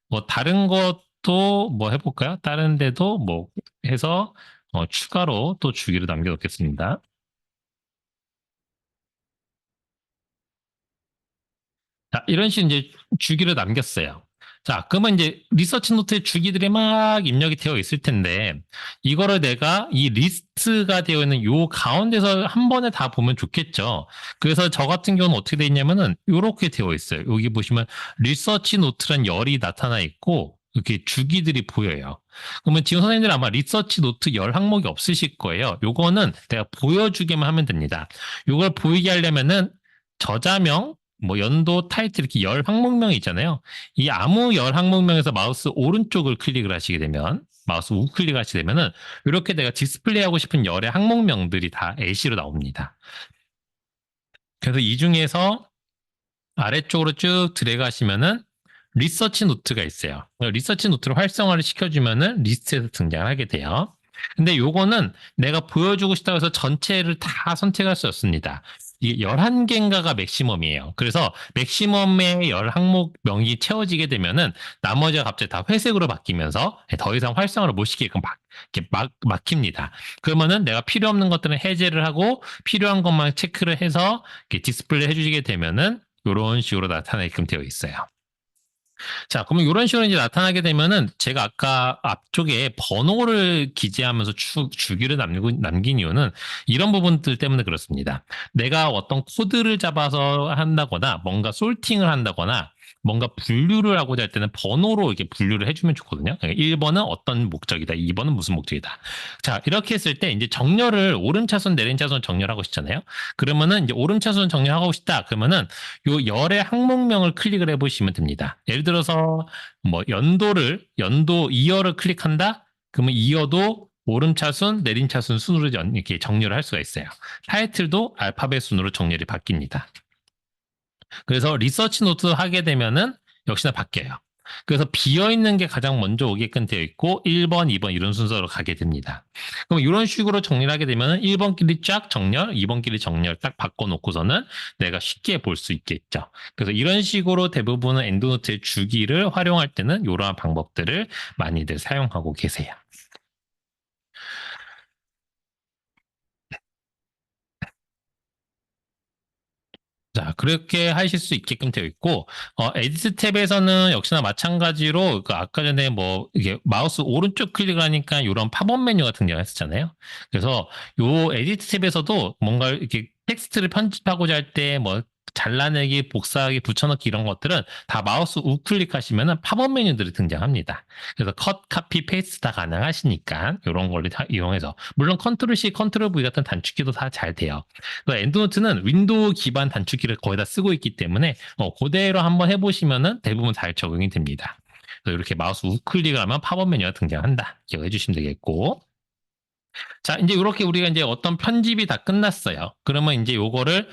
뭐 다른 것 또 뭐 해볼까요? 다른 데도 뭐 해서 추가로 또 주기를 남겨놓겠습니다. 자, 이런 식으로 이제 주기를 남겼어요. 자, 그러면 이제 리서치 노트에 주기들이 막 입력이 되어 있을 텐데, 이거를 내가 이 리스트가 되어 있는 요 가운데서 한 번에 다 보면 좋겠죠. 그래서 저 같은 경우는 어떻게 되어 있냐면은, 요렇게 되어 있어요. 여기 보시면 리서치 노트란 열이 나타나 있고, 이렇게 주기들이 보여요. 그러면 지금 선생님들 아마 리서치 노트 열 항목이 없으실 거예요. 요거는 내가 보여주기만 하면 됩니다. 요걸 보이게 하려면은 저자명, 뭐 연도, 타이틀 이렇게 열 항목명이 있잖아요. 이 아무 열 항목명에서 마우스 오른쪽을 클릭을 하시게 되면 마우스 우클릭 하시게 되면은 이렇게 내가 디스플레이하고 싶은 열의 항목명들이 다 예시로 나옵니다. 그래서 이 중에서 아래쪽으로 쭉 드래그 하시면은 리서치 노트가 있어요. 리서치 노트를 활성화를 시켜주면은 리스트에서 등장하게 돼요. 근데 요거는 내가 보여주고 싶다고 해서 전체를 다 선택할 수 없습니다. 이게 11개인가가 맥시멈이에요. 그래서 맥시멈의 열 항목명이 채워지게 되면은 나머지가 갑자기 다 회색으로 바뀌면서 더 이상 활성화를 못 시키게끔 이렇게 막힙니다. 그러면은 내가 필요 없는 것들은 해제를 하고 필요한 것만 체크를 해서 이렇게 디스플레이 해주시게 되면은 이런 식으로 나타나게끔 되어 있어요. 자, 그러면 이런 식으로 이제 나타나게 되면은 제가 아까 앞쪽에 번호를 기재하면서 주기를 남긴 이유는 이런 부분들 때문에 그렇습니다. 내가 어떤 코드를 잡아서 한다거나 뭔가 솔팅을 한다거나 뭔가 분류를 하고자 할 때는 번호로 이렇게 분류를 해주면 좋거든요. 1번은 어떤 목적이다, 2번은 무슨 목적이다. 자, 이렇게 했을 때 이제 정렬을 오른차순, 내림차순 정렬하고 싶잖아요. 그러면은 이제 오른차순 정렬하고 싶다. 그러면은 요 열의 항목명을 클릭을 해보시면 됩니다. 예를 들어서 뭐 연도 이어를 클릭한다. 그러면 이어도 오름차순, 내림차순 순으로 이렇게 정렬을 할 수가 있어요. 타이틀도 알파벳 순으로 정렬이 바뀝니다. 그래서 리서치 노트 하게 되면은 역시나 바뀌어요. 그래서 비어있는 게 가장 먼저 오게끔 되어 있고 1번, 2번 이런 순서로 가게 됩니다. 그럼 이런 식으로 정리를 하게 되면 1번끼리 쫙 정렬, 2번끼리 정렬 딱 바꿔놓고서는 내가 쉽게 볼 수 있겠죠. 그래서 이런 식으로 대부분은 엔드노트의 주기를 활용할 때는 이러한 방법들을 많이들 사용하고 계세요. 자, 그렇게 하실 수 있게끔 되어 있고, 에디트 탭에서는 역시나 마찬가지로, 그 아까 전에 뭐, 이게 마우스 오른쪽 클릭을 하니까 이런 팝업 메뉴가 등장했었잖아요. 그래서 요 에디트 탭에서도 뭔가 이렇게 텍스트를 편집하고자 할 때 뭐, 잘라내기, 복사하기, 붙여넣기 이런 것들은 다 마우스 우클릭 하시면은 팝업 메뉴들이 등장합니다. 그래서 컷, 카피, 페이스트 다 가능하시니까 이런 걸 다 이용해서 물론 컨트롤 C, 컨트롤 V 같은 단축키도 다 잘 돼요. 엔드노트는 윈도우 기반 단축키를 거의 다 쓰고 있기 때문에 그대로 한번 해보시면은 대부분 잘 적용이 됩니다. 그래서 이렇게 마우스 우클릭을 하면 팝업 메뉴가 등장한다. 기억해 주시면 되겠고. 자, 이제 이렇게 우리가 이제 어떤 편집이 다 끝났어요. 그러면 이제 요거를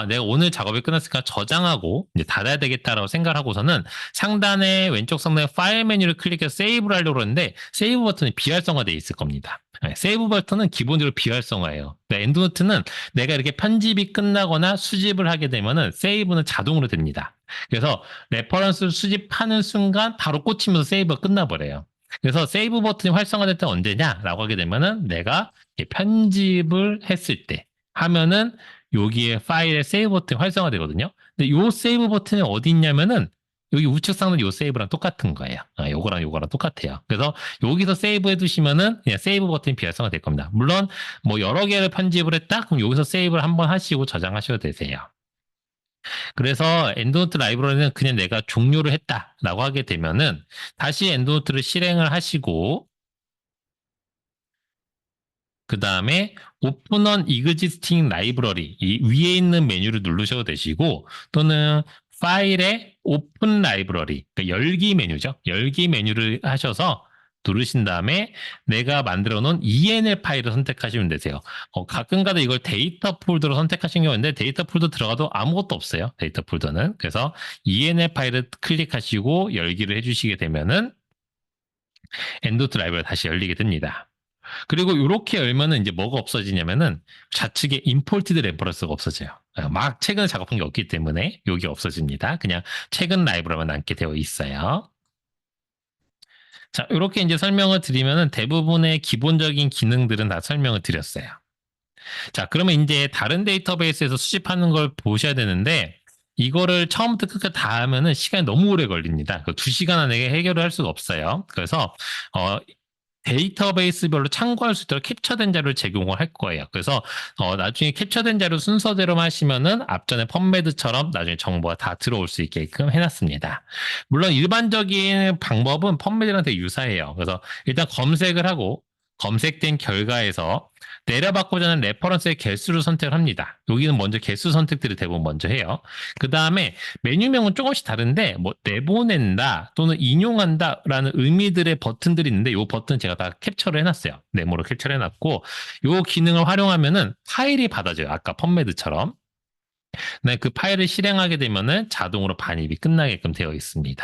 내가 오늘 작업이 끝났으니까 저장하고 이제 닫아야 되겠다라고 생각을 하고서는 상단에 왼쪽 상단에 파일 메뉴를 클릭해서 세이브를 하려고 하는데 세이브 버튼이 비활성화되어 있을 겁니다. 네, 세이브 버튼은 기본적으로 비활성화예요. 엔드노트는 내가 이렇게 편집이 끝나거나 수집을 하게 되면은 세이브는 자동으로 됩니다. 그래서 레퍼런스를 수집하는 순간 바로 꽂히면서 세이브가 끝나버려요. 그래서 세이브 버튼이 활성화될 때 언제냐라고 하게 되면은 내가 편집을 했을 때 하면은 여기에 파일에 세이브 버튼이 활성화되거든요. 근데 요 세이브 버튼이 어디 있냐면은 여기 우측 상단 요 세이브랑 똑같은 거예요. 요거랑 똑같아요. 그래서 여기서 세이브 해두시면은 그냥 세이브 버튼이 비활성화 될 겁니다. 물론 뭐 여러 개를 편집을 했다? 그럼 여기서 세이브를 한번 하시고 저장하셔도 되세요. 그래서 엔드노트 라이브러리는 그냥 내가 종료를 했다라고 하게 되면은 다시 엔드노트를 실행을 하시고 그 다음에 오픈 on existing library 이 위에 있는 메뉴를 누르셔도 되시고 또는 파일에 오픈 라이브러리 그러니까 열기 메뉴죠. 열기 메뉴를 하셔서 누르신 다음에 내가 만들어 놓은 ENL 파일을 선택하시면 되세요. 가끔가다 이걸 데이터 폴더로 선택하신 경우인데 데이터 폴더 들어가도 아무것도 없어요. 데이터 폴더는. 그래서 ENL 파일을 클릭하시고 열기를 해주시게 되면은 엔도트 라이브러리가 다시 열리게 됩니다. 그리고 이렇게 열면은 이제 뭐가 없어지냐면은 좌측에 임포티드 레퍼런스가 없어져요. 막 최근에 작업한 게 없기 때문에 여기 없어집니다. 그냥 최근 라이브러만 남게 되어 있어요. 자, 이렇게 이제 설명을 드리면은 대부분의 기본적인 기능들은 다 설명을 드렸어요. 자, 그러면 이제 다른 데이터베이스에서 수집하는 걸 보셔야 되는데, 이거를 처음부터 끝까지 다 하면은 시간이 너무 오래 걸립니다. 2시간 안에 해결을 할 수가 없어요. 그래서, 데이터베이스별로 참고할 수 있도록 캡처된 자료를 제공을 할 거예요. 그래서 나중에 캡처된 자료 순서대로 하시면은 앞전에 펌매드처럼 나중에 정보가 다 들어올 수 있게끔 해놨습니다. 물론 일반적인 방법은 펌매드랑 되게 유사해요. 그래서 일단 검색을 하고 검색된 결과에서 내려받고자 하는 레퍼런스의 개수를 선택을 합니다. 여기는 먼저 개수 선택들을 대부분 먼저 해요. 그 다음에 메뉴명은 조금씩 다른데 뭐 내보낸다 또는 인용한다라는 의미들의 버튼들이 있는데 이 버튼 제가 다 캡처를 해놨어요. 네모로 캡처를 해놨고 이 기능을 활용하면은 파일이 받아져요. 아까 펌매드처럼. 네, 그 파일을 실행하게 되면은 자동으로 반입이 끝나게끔 되어 있습니다.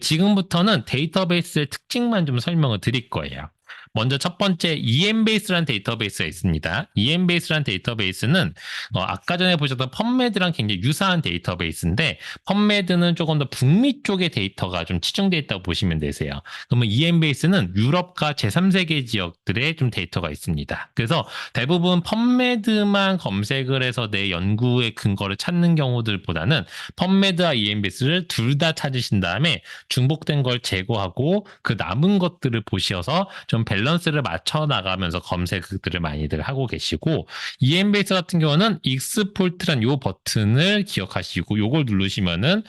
지금부터는 데이터베이스의 특징만 좀 설명을 드릴 거예요. 먼저 첫 번째 EMBase라는 데이터베이스가 있습니다. EMBase라는 데이터베이스는 아까 전에 보셨던 펌매드랑 굉장히 유사한 데이터베이스인데 펌매드는 조금 더 북미 쪽의 데이터가 좀 치중되어 있다고 보시면 되세요. 그러면 EMBase는 유럽과 제3세계 지역들의 좀 데이터가 있습니다. 그래서 대부분 펌매드만 검색을 해서 내 연구의 근거를 찾는 경우들보다는 펌매드와 EMBase를 둘 다 찾으신 다음에 중복된 걸 제거하고 그 남은 것들을 보셔서 좀 밸런스를 맞춰 나가면서 검색들을 많이들 하고 계시고 EMBase 같은 경우는 익스포트란 요 버튼을 기억하시고 요걸 누르시면은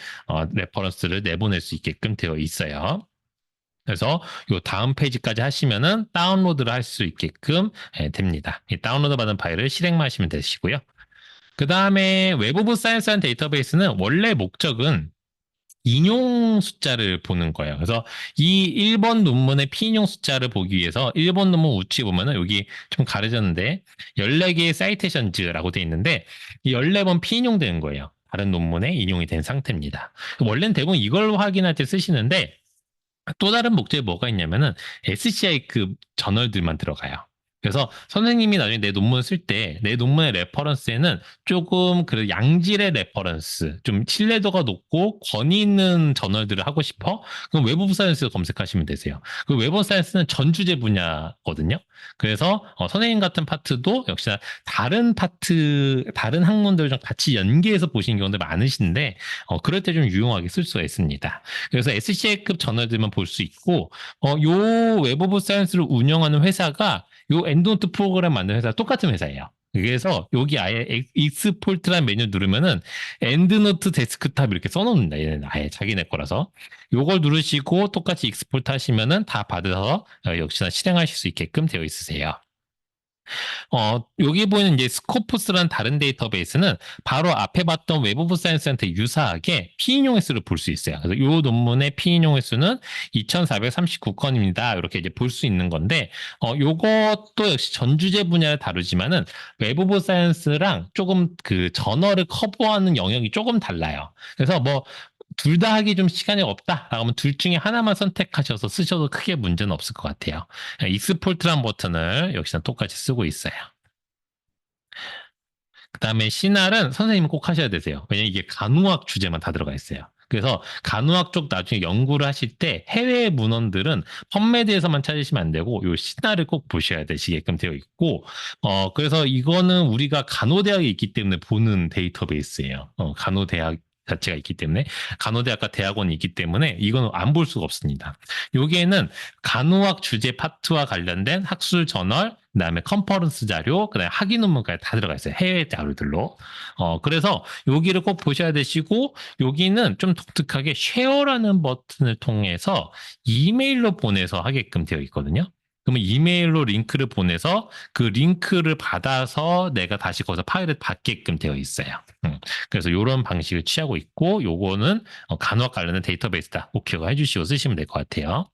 레퍼런스를 내보낼 수 있게끔 되어 있어요. 그래서 요 다음 페이지까지 하시면은 다운로드를 할 수 있게끔 됩니다. 이 다운로드 받은 파일을 실행만 하시면 되시고요. 그 다음에 웹 오브 사이언스라는 데이터베이스는 원래 목적은 인용 숫자를 보는 거예요. 그래서 이 1번 논문의 피인용 숫자를 보기 위해서 1번 논문 우측에 보면은 여기 좀 가려졌는데 14개의 사이테이션즈라고 돼 있는데 이 14번 피인용되는 거예요. 다른 논문에 인용이 된 상태입니다. 원래는 대부분 이걸 확인할 때 쓰시는데 또 다른 목적이 뭐가 있냐면은 SCI급 저널들만 들어가요. 그래서 선생님이 나중에 내 논문 쓸 때 내 논문의 레퍼런스에는 조금 그 양질의 레퍼런스, 좀 신뢰도가 높고 권위 있는 저널들을 하고 싶어? 그럼 웹 오브 사이언스 검색하시면 되세요. 그 웹 오브 사이언스는 전 주제 분야거든요. 그래서 선생님 같은 파트도 역시나 다른 파트, 다른 학문들을 좀 같이 연계해서 보시는 경우도 많으신데 그럴 때 좀 유용하게 쓸 수가 있습니다. 그래서 SCI급 저널들만 볼 수 있고 요 웹 오브 사이언스를 운영하는 회사가 요 엔드노트 프로그램 만드는 회사 똑같은 회사예요. 그래서 여기 아예 익스포트라는 메뉴 누르면은 엔드노트 데스크탑 이렇게 써놓는다. 얘는 아예 자기네 거라서. 요걸 누르시고 똑같이 익스포트 하시면은 다 받아서 역시나 실행하실 수 있게끔 되어 있으세요. 여기 보이는 이제 스코프스라는 다른 데이터베이스는 바로 앞에 봤던 웹 오브 사이언스 한테 유사하게 피인용 횟수를 볼 수 있어요. 그래서 이 논문의 피인용 횟수는 2,439건입니다. 이렇게 이제 볼 수 있는 건데, 요것도 역시 전 주제 분야를 다루지만은 웹 오브 사이언스랑 조금 그 저널을 커버하는 영역이 조금 달라요. 그래서 뭐 둘 다 하기 좀 시간이 없다. 라고 하면 둘 중에 하나만 선택하셔서 쓰셔도 크게 문제는 없을 것 같아요. 익스포트란 버튼을 역시나 똑같이 쓰고 있어요. 그 다음에 C날은 선생님은 꼭 하셔야 되세요. 왜냐면 이게 간호학 주제만 다 들어가 있어요. 그래서 간호학 쪽 나중에 연구를 하실 때 해외 문헌들은 펌메드에서만 찾으시면 안 되고 요 C날을 꼭 보셔야 되시게끔 되어 있고 그래서 이거는 우리가 간호대학에 있기 때문에 보는 데이터베이스예요. 간호대학 자체가 있기 때문에 간호대학과 대학원이 있기 때문에 이건 안 볼 수가 없습니다. 여기에는 간호학 주제 파트와 관련된 학술 저널, 그다음에 컨퍼런스 자료, 그다음에 학위 논문까지 다 들어가 있어요. 해외 자료들로. 그래서 여기를 꼭 보셔야 되시고 여기는 좀 독특하게 쉐어라는 버튼을 통해서 이메일로 보내서 하게끔 되어 있거든요. 그러면 이메일로 링크를 보내서 그 링크를 받아서 내가 다시 거기서 파일을 받게끔 되어 있어요. 그래서 이런 방식을 취하고 있고 요거는 간호학 관련된 데이터베이스다. 꼭 기억해 주시고 쓰시면 될 것 같아요.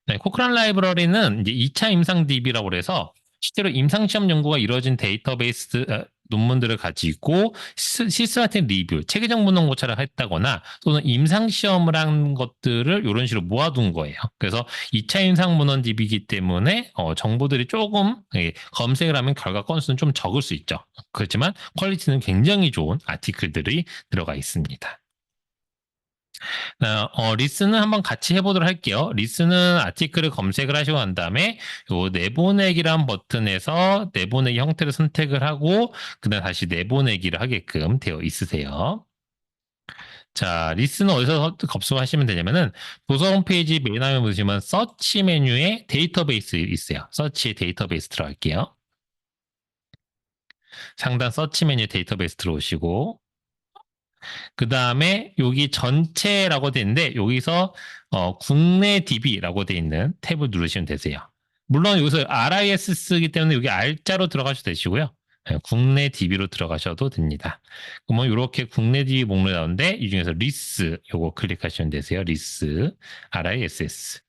네, 코크란 라이브러리는 이제 2차 임상 DB라고 그래서 실제로 임상시험 연구가 이루어진 데이터베이스 논문들을 가지고 시스템 리뷰, 체계적 문헌 고찰을 했다거나 또는 임상시험을 한 것들을 이런 식으로 모아둔 거예요. 그래서 2차 임상 문헌 DB이기 때문에 정보들이 조금 검색을 하면 결과 건수는 좀 적을 수 있죠. 그렇지만 퀄리티는 굉장히 좋은 아티클들이 들어가 있습니다. 리스는 한번 같이 해보도록 할게요. 리스는 아티클을 검색을 하시고 난 다음에 요 내보내기란 버튼에서 내보내기 형태를 선택을 하고 그다음 다시 내보내기를 하게끔 되어 있으세요. 자, 리스는 어디서 접속하시면 되냐면은 도서 홈페이지 메인 화면 보시면 서치 메뉴에 데이터베이스 있어요. 서치 데이터베이스 들어갈게요. 상단 서치 메뉴 데이터베이스 들어오시고 그 다음에 여기 전체라고 돼 있는데 여기서 국내 DB라고 돼 있는 탭을 누르시면 되세요. 물론 여기서 RIS 쓰기 때문에 여기 R자로 들어가셔도 되시고요. 네, 국내 DB로 들어가셔도 됩니다. 그러면 이렇게 국내 DB 목록이 나오는데 이 중에서 리스 요거 클릭하시면 되세요. 리스 RISS.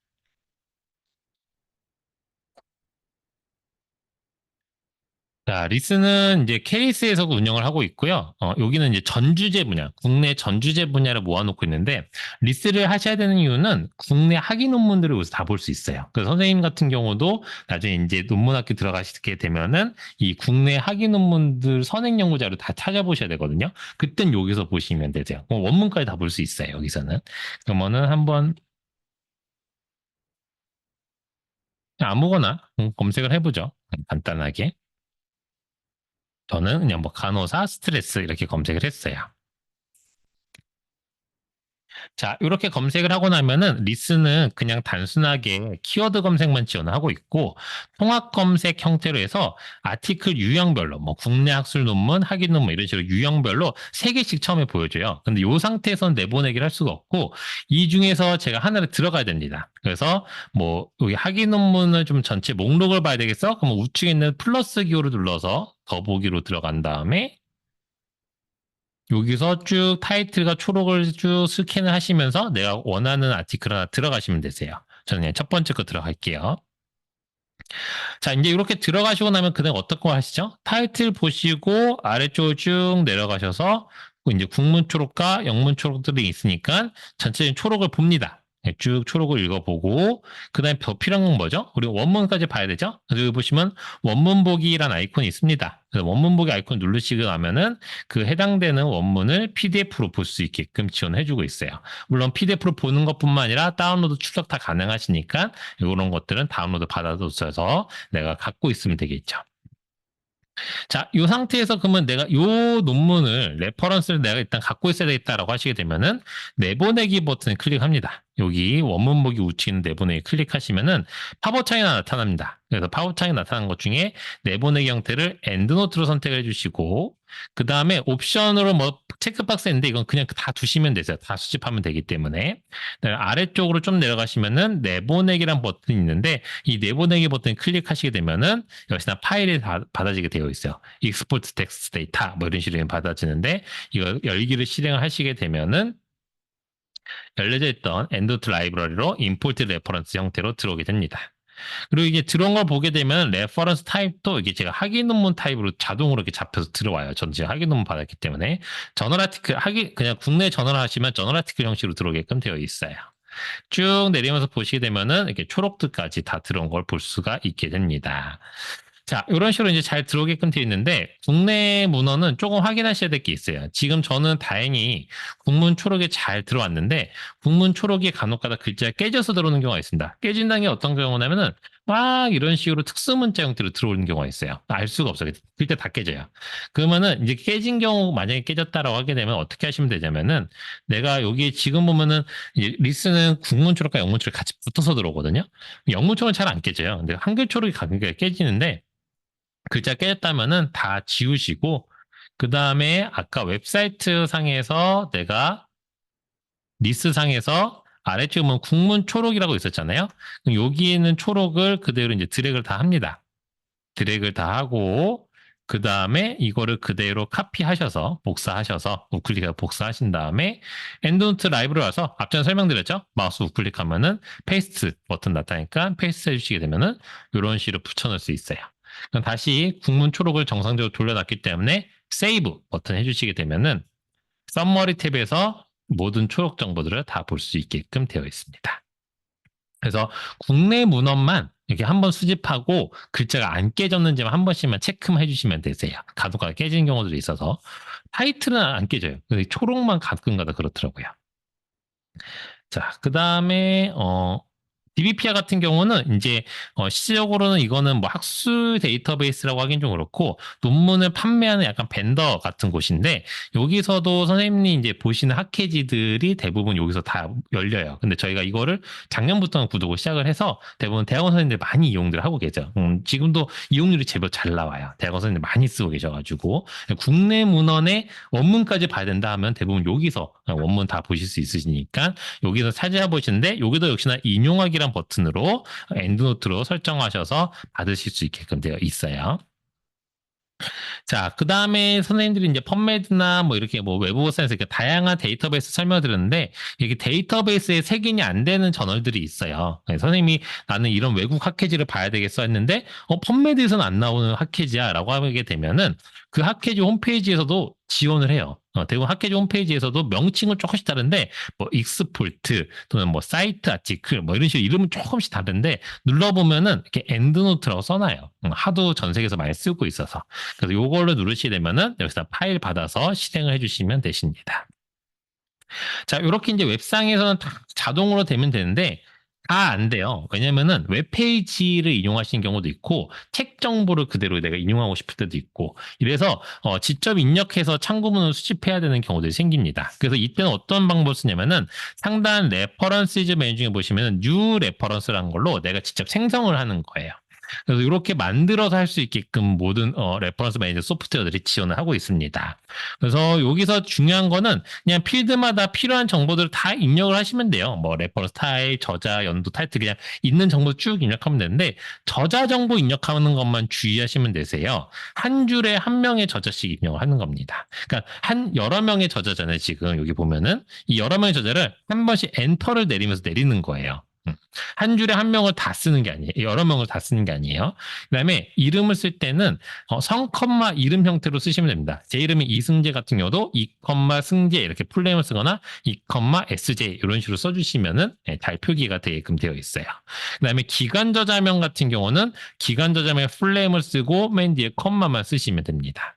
자, 리스는 이제 케이스에서 운영을 하고 있고요. 여기는 이제 전주제 분야, 국내 전주제 분야를 모아놓고 있는데, 리스를 하셔야 되는 이유는 국내 학위 논문들을 여기서 다 볼 수 있어요. 그래서 선생님 같은 경우도 나중에 이제 논문학교 들어가시게 되면은 이 국내 학위 논문들 선행 연구 자료 다 찾아보셔야 되거든요. 그땐 여기서 보시면 되세요. 원문까지 다 볼 수 있어요, 여기서는. 그러면은 한번 아무거나 검색을 해보죠. 간단하게. 저는 그냥 뭐 간호사 스트레스 이렇게 검색을 했어요. 자, 이렇게 검색을 하고 나면은 리스는 그냥 단순하게 키워드 검색만 지원하고 있고 통합 검색 형태로 해서 아티클 유형별로 뭐 국내 학술 논문, 학위 논문 이런 식으로 유형별로 3개씩 처음에 보여줘요. 근데 이 상태에서는 내보내기를 할 수가 없고 이 중에서 제가 하나를 들어가야 됩니다. 그래서 뭐 여기 학위 논문을 좀 전체 목록을 봐야 되겠어? 그럼 우측에 있는 플러스 기호를 눌러서 더보기로 들어간 다음에 여기서 쭉 타이틀과 초록을 쭉 스캔을 하시면서 내가 원하는 아티클 하나 들어가시면 되세요. 저는 그냥 첫 번째 거 들어갈게요. 자, 이제 이렇게 들어가시고 나면 그다음 어떤 거 하시죠? 타이틀 보시고 아래쪽을 쭉 내려가셔서 이제 국문 초록과 영문 초록들이 있으니까 전체적인 초록을 봅니다. 네, 쭉 초록을 읽어보고 그다음에 더 필요한 건 뭐죠? 우리 원문까지 봐야 되죠? 여기 보시면 원문 보기란 아이콘이 있습니다. 그래서 원문 보기 아이콘 누르시고 나면은 그 해당되는 원문을 PDF로 볼 수 있게끔 지원해주고 있어요. 물론 PDF로 보는 것뿐만 아니라 다운로드 출력 다 가능하시니까 이런 것들은 다운로드 받아두셔서 내가 갖고 있으면 되겠죠. 자, 이 상태에서 그러면 내가 이 논문을 레퍼런스를 내가 일단 갖고 있어야 되겠다라고 하시게 되면은 내보내기 버튼을 클릭합니다. 여기 원문 보기 우측에 있는 내보내기 클릭하시면은 팝업창이 나타납니다. 그래서 팝업창이 나타난 것 중에 내보내기 형태를 엔드노트로 선택해 주시고 그 다음에 옵션으로 뭐 체크박스 있는데 이건 그냥 다 두시면 되세요. 다 수집하면 되기 때문에 아래쪽으로 좀 내려가시면은 내보내기란 버튼이 있는데 이 내보내기 버튼 클릭하시게 되면은 역시나 파일이 받아지게 되어 있어요. 익스포트 텍스트 데이터 뭐 이런 식으로 받아지는데 이거 열기를 실행하시게 되면은 열려져 있던 엔도트 라이브러리로 임포트 레퍼런스 형태로 들어오게 됩니다. 그리고 이게 들어온 걸 보게 되면 레퍼런스 타입도 이게 제가 학위 논문 타입으로 자동으로 이렇게 잡혀서 들어와요. 전 지금 학위 논문 받았기 때문에 저널 아티클 그냥 국내 저널 하시면 저널 아티클 형식으로 들어오게끔 되어 있어요. 쭉 내리면서 보시게 되면은 이렇게 초록들까지 다 들어온 걸 볼 수가 있게 됩니다. 자, 이런 식으로 이제 잘 들어오게끔 되어 있는데 국내 문헌은 조금 확인하셔야 될 게 있어요. 지금 저는 다행히 국문 초록에 잘 들어왔는데 국문 초록이 간혹가다 글자가 깨져서 들어오는 경우가 있습니다. 깨진다는 게 어떤 경우냐면은 막 이런 식으로 특수 문자 형태로 들어오는 경우가 있어요. 알 수가 없어요. 글자 다 깨져요. 그러면은 이제 깨진 경우 만약에 깨졌다라고 하게 되면 어떻게 하시면 되냐면은 내가 여기 지금 보면은 리스는 국문 초록과 영문 초록 같이 붙어서 들어오거든요. 영문 초록은 잘 안 깨져요. 근데 한글 초록이 가끔 깨지는데 글자 깨졌다면은 다 지우시고 그 다음에 아까 웹사이트 상에서 내가 리스 상에서 아래쪽에 보면 국문 초록이라고 있었잖아요. 그럼 여기에는 초록을 그대로 이제 드래그를 다 합니다. 드래그를 다 하고 그 다음에 이거를 그대로 카피하셔서 복사하셔서 우클릭해서 복사하신 다음에 엔드노트 라이브로 와서 앞전에 설명드렸죠. 마우스 우클릭하면은 페이스트 버튼 나타나니까 페이스트 해주시게 되면은 이런 식으로 붙여넣을 수 있어요. 그럼 다시 국문 초록을 정상적으로 돌려놨기 때문에 세이브 버튼 해주시게 되면은 썸머리 탭에서 모든 초록 정보들을 다 볼 수 있게끔 되어 있습니다. 그래서 국내 문헌만 이렇게 한번 수집하고 글자가 안 깨졌는지만 한 번씩만 체크만 해주시면 되세요. 가끔가다 깨지는 경우들이 있어서 타이틀은 안 깨져요. 근데 초록만 가끔가다 그렇더라고요. 자, 그 다음에, DBPR 같은 경우는 이제 실질적으로는 이거는 뭐 학술 데이터베이스라고 하긴 좀 그렇고 논문을 판매하는 약간 벤더 같은 곳인데 여기서도 선생님이 이제 보시는 학회지들이 대부분 여기서 다 열려요. 근데 저희가 이거를 작년부터는 구독을 시작을 해서 대부분 대학원 선생님들 많이 이용들 하고 계죠. 지금도 이용률이 제법 잘 나와요. 대학원 선생님들 많이 쓰고 계셔가지고 국내 문헌의 원문까지 봐야 된다 하면 대부분 여기서 원문 다 보실 수 있으시니까 여기서 찾아 보시는데 여기도 역시나 인용하기란 버튼으로 엔드노트로 설정하셔서 받으실 수 있게끔 되어 있어요. 자, 그 다음에 선생님들이 이제 펀메드나 뭐 이렇게 뭐 웹오버사이언스 이렇게 다양한 데이터베이스 설명을 드렸는데 이게 데이터베이스에 색인이 안 되는 저널들이 있어요. 네, 선생님이 나는 이런 외국 학회지를 봐야 되겠어 했는데 펀메드에서는 안 나오는 학회지야 라고 하게 되면은 그 학회지 홈페이지에서도 지원을 해요. 대부분 학회지 홈페이지에서도 명칭은 조금씩 다른데 뭐 익스폴트 또는 뭐 사이트 아티클 뭐 이런 식으로 이름은 조금씩 다른데 눌러보면은 이렇게 엔드노트라고 써놔요. 하도 전 세계에서 많이 쓰고 있어서. 그래서 요걸로 누르시게 되면은 여기서 파일 받아서 실행을 해주시면 되십니다. 자, 이렇게 이제 웹상에서는 다 자동으로 되면 되는데 다 안 돼요. 왜냐면은 웹페이지를 인용하시는 경우도 있고 책 정보를 그대로 내가 인용하고 싶을 때도 있고 이래서 직접 입력해서 참고문을 수집해야 되는 경우들이 생깁니다. 그래서 이때는 어떤 방법을 쓰냐면은 상단 레퍼런스즈 메뉴 중에 보시면은 뉴 레퍼런스라는 걸로 내가 직접 생성을 하는 거예요. 그래서 이렇게 만들어서 할 수 있게끔 모든 레퍼런스 매니저 소프트웨어들이 지원을 하고 있습니다. 그래서 여기서 중요한 거는 그냥 필드마다 필요한 정보들을 다 입력을 하시면 돼요. 뭐 레퍼런스 타입, 저자, 연도, 타이틀 그냥 있는 정보 쭉 입력하면 되는데 저자 정보 입력하는 것만 주의하시면 되세요. 한 줄에 한 명의 저자씩 입력을 하는 겁니다. 그러니까 한 여러 명의 저자잖아요. 지금 여기 보면은 이 여러 명의 저자를 한 번씩 엔터를 내리면서 내리는 거예요. 한 줄에 한 명을 다 쓰는 게 아니에요. 여러 명을 다 쓰는 게 아니에요. 그다음에 이름을 쓸 때는 성, 이름 형태로 쓰시면 됩니다. 제 이름이 이승재 같은 경우도 이, 승재 이렇게 풀네임을 쓰거나 이, SJ 이런 식으로 써주시면은 잘 표기가 되게끔 되어 있어요. 그다음에 기간 저자명 같은 경우는 기간 저자명에 풀네임을 쓰고 맨 뒤에 컴마만 쓰시면 됩니다.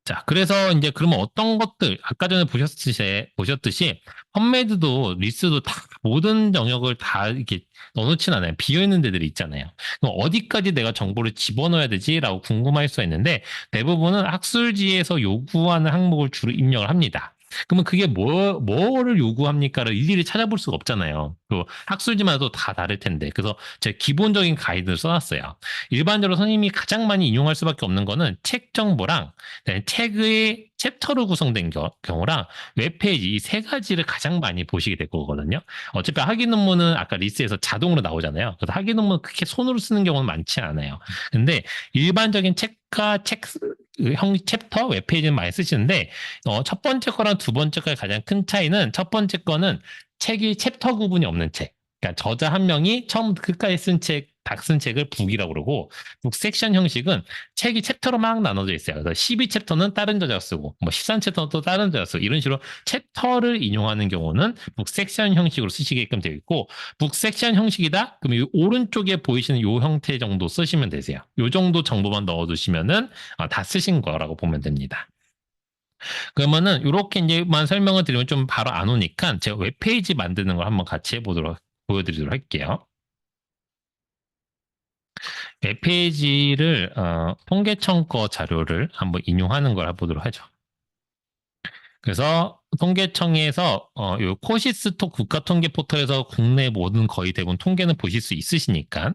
자, 그래서 이제 그러면 어떤 것들, 아까 전에 보셨듯이, 펀메드도 리스도 다, 모든 영역을 다 이렇게 넣어놓진 않아요. 비어있는 데들이 있잖아요. 그럼 어디까지 내가 정보를 집어넣어야 되지라고 궁금할 수 있는데, 대부분은 학술지에서 요구하는 항목을 주로 입력을 합니다. 그러면 그게 뭐를 요구합니까를 일일이 찾아볼 수가 없잖아요. 그 학술지마다도 다 다를 텐데. 그래서 제가 기본적인 가이드를 써놨어요. 일반적으로 선생님이 가장 많이 인용할 수밖에 없는 거는 책 정보랑 책의 챕터로 구성된 경우랑 웹페이지 이 세 가지를 가장 많이 보시게 될 거거든요. 어차피 학위 논문은 아까 리스트에서 자동으로 나오잖아요. 그래서 학위 논문 그렇게 손으로 쓰는 경우는 많지 않아요. 근데 일반적인 책과 형 챕터 웹페이지는 많이 쓰시는데 첫 번째 거랑 두 번째 거의 가장 큰 차이는 첫 번째 거는 책이 챕터 구분이 없는 책. 그러니까 저자 한 명이 처음부터 끝까지 쓴 책, 딱 쓴 책을 북이라고 그러고 북 섹션 형식은 책이 챕터로 막 나눠져 있어요. 그래서 12챕터는 다른 저자가 쓰고 뭐 13챕터는 또 다른 저자가 쓰고 이런 식으로 챕터를 인용하는 경우는 북 섹션 형식으로 쓰시게끔 되어 있고 북 섹션 형식이다? 그럼 이 오른쪽에 보이시는 이 형태 정도 쓰시면 되세요. 이 정도 정보만 넣어두시면은 다 쓰신 거라고 보면 됩니다. 그러면은 이렇게 이제만 설명을 드리면 좀 바로 안 오니까 제가 웹페이지 만드는 걸 한번 같이 보여드리도록 할게요. 웹페이지를 통계청 거 자료를 한번 인용하는 걸 해보도록 하죠. 그래서 통계청에서 요 코시스톡 국가통계 포털에서 국내 모든 거의 대부분 통계는 보실 수 있으시니까